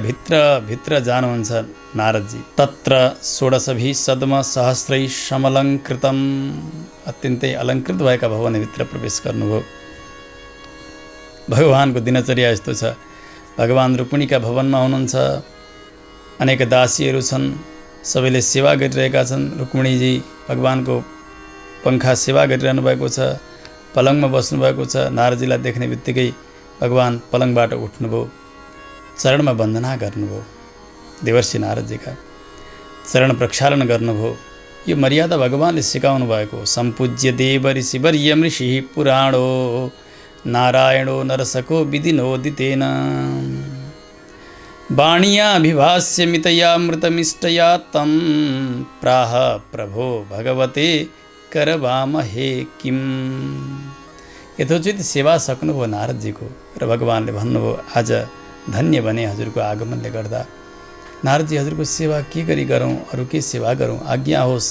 भित्र जानुहुन्छ नारदजी। तत्र 16 सद्म सहस्रै समलङ्कृतम, अत्यन्तै अलङ्कृत भएका भवनभित्र प्रवेश गर्नुभयो। भगवानको दिनचर्या यस्तो छ। भगवान रुक्मिणीका भवनमा हुनुहुन्छ। अनेक दासीहरू छन्, सबैले सेवा गरिरहेका छन्। रुक्मिणीजी भगवानको पङ्खा सेवा गरिरहनु भएको छ। पलङमा बस्नुभएको छ। नारदजीलाई देख्ने बित्तिकै भगवान पलङबाट उठ्नुभयो, चरणमा वन्दना गर्नुभयो। देवर्षि नारदजीका चरण प्रक्षालन गर्नुभयो। यो मर्यादा भगवानले सिकाउनु भएको। सम्पूज्य देव ऋषिवर्यम ऋषि पुराणो नारायणो नरसको विधिनोदितेन वाणिया अभिभाष्य मितया मृतमिष्टया तं प्राह प्रभो भगवते करवामहे किम। यथोचित सेवा सक्नुभयो नारदजीको र भगवानले भन्नुभयो, आज धन्य बने हजुरको आगमनले गर्दा। नारदजी, हजुरको सेवा के गरी गरौँ, अरू के सेवा गरौँ, आज्ञा होस्।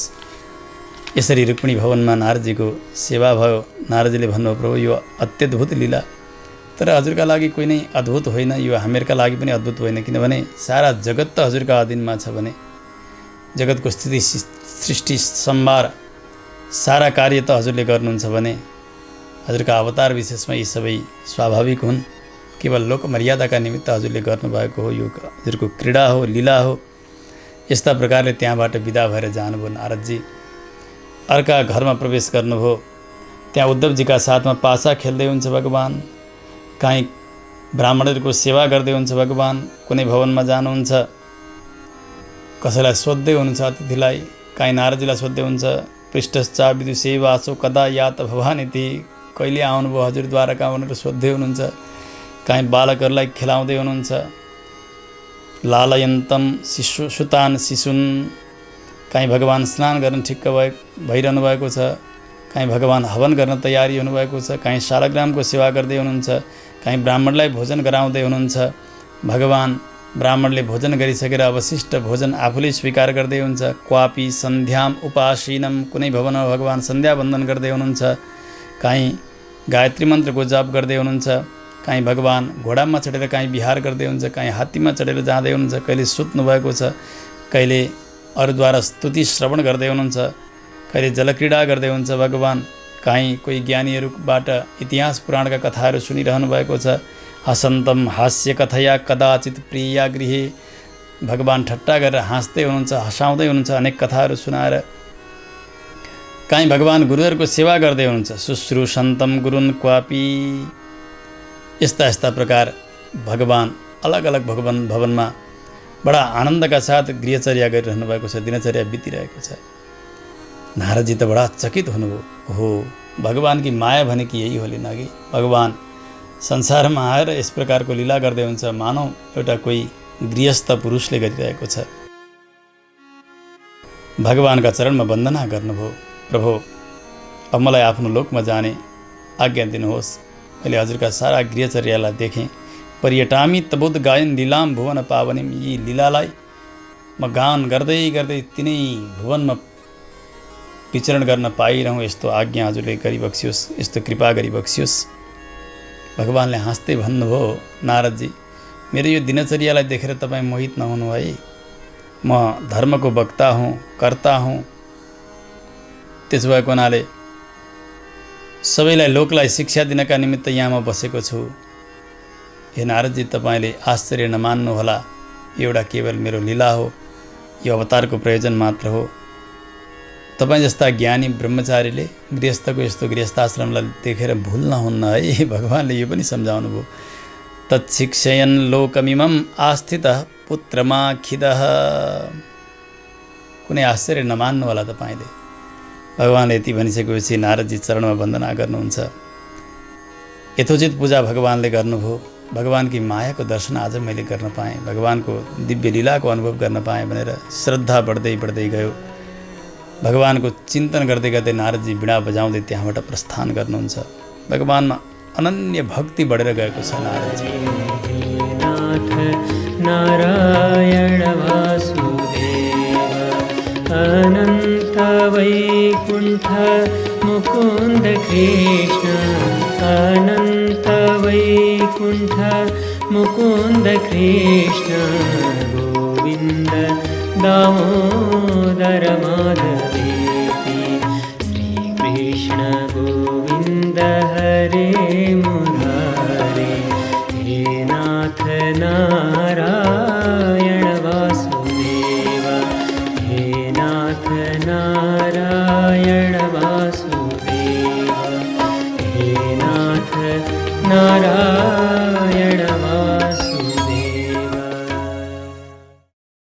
यसरी रुक्मिणी भवनमा नारदजीको सेवा भयो। नारदजीले भन्नुभयो, प्रभु यो अत्यद्भुत लीला, तर हजुरका लागि कोही नै अद्भुत होइन, यो हामीहरूका लागि पनि अद्भुत होइन। किनभने सारा जगत त हजुरका अधीनमा छ भने, जगतको स्थिति सृष्टि संहार सारा कार्य त हजुरले गर्नुहुन्छ भने, हजुरका अवतार विशेषमा यी सबै स्वाभाविक हुन्। केवल लोक मर्यादाका निमित्त हजुरले गर्नुभएको हो। यो हजुरको क्रीडा हो, लीला हो। यस्ता प्रकारले त्यहाँबाट विदा भएर जानुभयो नारदजी। अर्का घरमा प्रवेश गर्नुभयो। त्यहाँ उद्धवजीका साथमा पासा खेल्दै हुन्छ भगवान। काहीँ ब्राह्मणहरूको सेवा गर्दै हुन्छ भगवान। कुनै भवनमा जानुहुन्छ, कसैलाई सोध्दै हुनुहुन्छ अतिथिलाई। काहीँ नारदजीलाई सोध्दै हुन्छ, पृष्ठश्चा विदुषे वासो कदा यात भवानिति, कहिले आउनुभयो हजुर द्वारका भनेर सोध्दै हुनुहुन्छ। काहीँ बालकहरूलाई खेलाउँदै हुनुहुन्छ। लालयन्तम सुतान शिशुन, काहीँ भगवान स्नान गर्न ठिक्क भइरहनु भएको छ। काहीँ भगवान हवन गर्न तयारी हुनुभएको छ। काहीँ शालग्रामको सेवा गर्दै हुनुहुन्छ। काहीँ ब्राह्मणलाई भोजन गराउँदै हुनुहुन्छ। भगवान ब्राह्मणले भोजन गरिसकेर अवशिष्ट भोजन आफूले स्वीकार गर्दै हुन्छ। क्वापी सन्ध्याम उपासीनम, कुनै भवनमा भगवान सन्ध्या वन्दन गर्दै हुनुहुन्छ। काहीँ गायत्री मन्त्रको जप गर्दै हुनुहुन्छ। काहीँ भगवान घोडामा चढेर काहीँ विहार गर्दै हुन्छ। काहीँ हात्तीमा चढेर जाँदै हुनुहुन्छ। कहिले सुत्नु भएको छ, कहिले अरूद्वारा स्तुति श्रवण गर्दै हुनुहुन्छ। कहिले जलक्रीडा गर्दै हुन्छ भगवान। काहीँ कोही ज्ञानीहरूबाट इतिहास पुराणका कथाहरू सुनिरहनु भएको छ। हसन्तम हास्य कथया कदाचित प्रिया गृहे, भगवान ठट्टा गरेर हाँस्दै हुनुहुन्छ, हँसाउँदै हुनुहुन्छ अनेक कथाहरू सुनाएर। काहीँ भगवान गुरुहरूको सेवा गर्दै हुनुहुन्छ। शुश्रूषन्तम गुरुन् क्वापी, यस्ता यस्ता प्रकार भगवान अलग अलग भवनमा बडा आनन्दका साथ गृहचर्या गरिरहनु भएको छ। दिनचर्या बितिरहेको छ। नारदजी त बडा चकित हुनुभयो। हो, भगवानकी माया भनेकी यही होली नागी। भगवान संसारमा आएर यस प्रकारको लीला गर्दै हुन्छ, मानौ एउटा कोही गृहस्थ पुरुषले गरिरहेको छ। भगवानका चरणमा वन्दना गर्नुभयो। प्रभु, अब मलाई आफ्नो लोकमा जाने आज्ञा दिनुहोस्। मैले हजुरका सारा गृहचर्यालाई देखेँ। पर्यटामी तबोध गायन लीलाम भुवन पावनिम, यी लीलालाई म गान गर्दै गर्दै तिनै भुवनमा विचरण गर्न पाइरहँ, यस्तो आज्ञा हजुरले गरिबक्सियोस्, यस्तो कृपा गरिबक्सियोस्। भगवानले हाँस्दै भन्नुभयो, नारदजी, मेरो यो दिनचर्यालाई देखेर तपाईँ मोहित नहुनु है। म धर्मको वक्ता हुँ, कर्ता हुँ। त्यसो भएको हुनाले सबैलाई लोकलाई शिक्षा दिनका निमित्त यहाँ म बसेको छु। हे नारदजी, तपाईँले आश्चर्य नमान्नुहोला, यो एउटा केवल मेरो लीला हो, यो अवतारको प्रयोजन मात्र हो। तपाईँ जस्ता ज्ञानी ब्रह्मचारीले गृहस्थको यस्तो गृहस्थाश्रमलाई देखेर भुल नहुन्न है। भगवान्ले यो पनि सम्झाउनु भयो। तच्छिक्षयन् लोकमिमम् आस्थितः पुत्रमाखिदः। कुनै आश्चर्य नमान्नु होला तपाईँले। भगवान्ले यति भनिसकेपछि नारदजी चरणमा वन्दना गर्नुहुन्छ। यथोचित पूजा भगवान्ले गर्नुभयो। भगवान्की मायाको दर्शन आज मैले गर्न पाएँ, भगवान्को दिव्य लीलाको अनुभव गर्न पाएँ भनेर श्रद्धा बढ्दै बढ्दै गयो। भगवान्को चिन्तन गर्दै गर्दै नारदजी वीणा बजाउँदै त्यहाँबाट प्रस्थान गर्नुहुन्छ। भगवान्मा अनन्य भक्ति बढेर गएको छ नारदजी। नाथ नारायण वासुदेव अनन्त वैकुण्ठ मुकुन्द कृष्ण अनन्त वैकुण्ठ मुकुन्द कृष्ण गोविन्द दामोदर माधवेति श्रीकृष्ण गोविन्द हरे मुरारे हे नाथ नारायण वासुदेव हे नाथ नारायण वासुदेव हे नाथ नारायण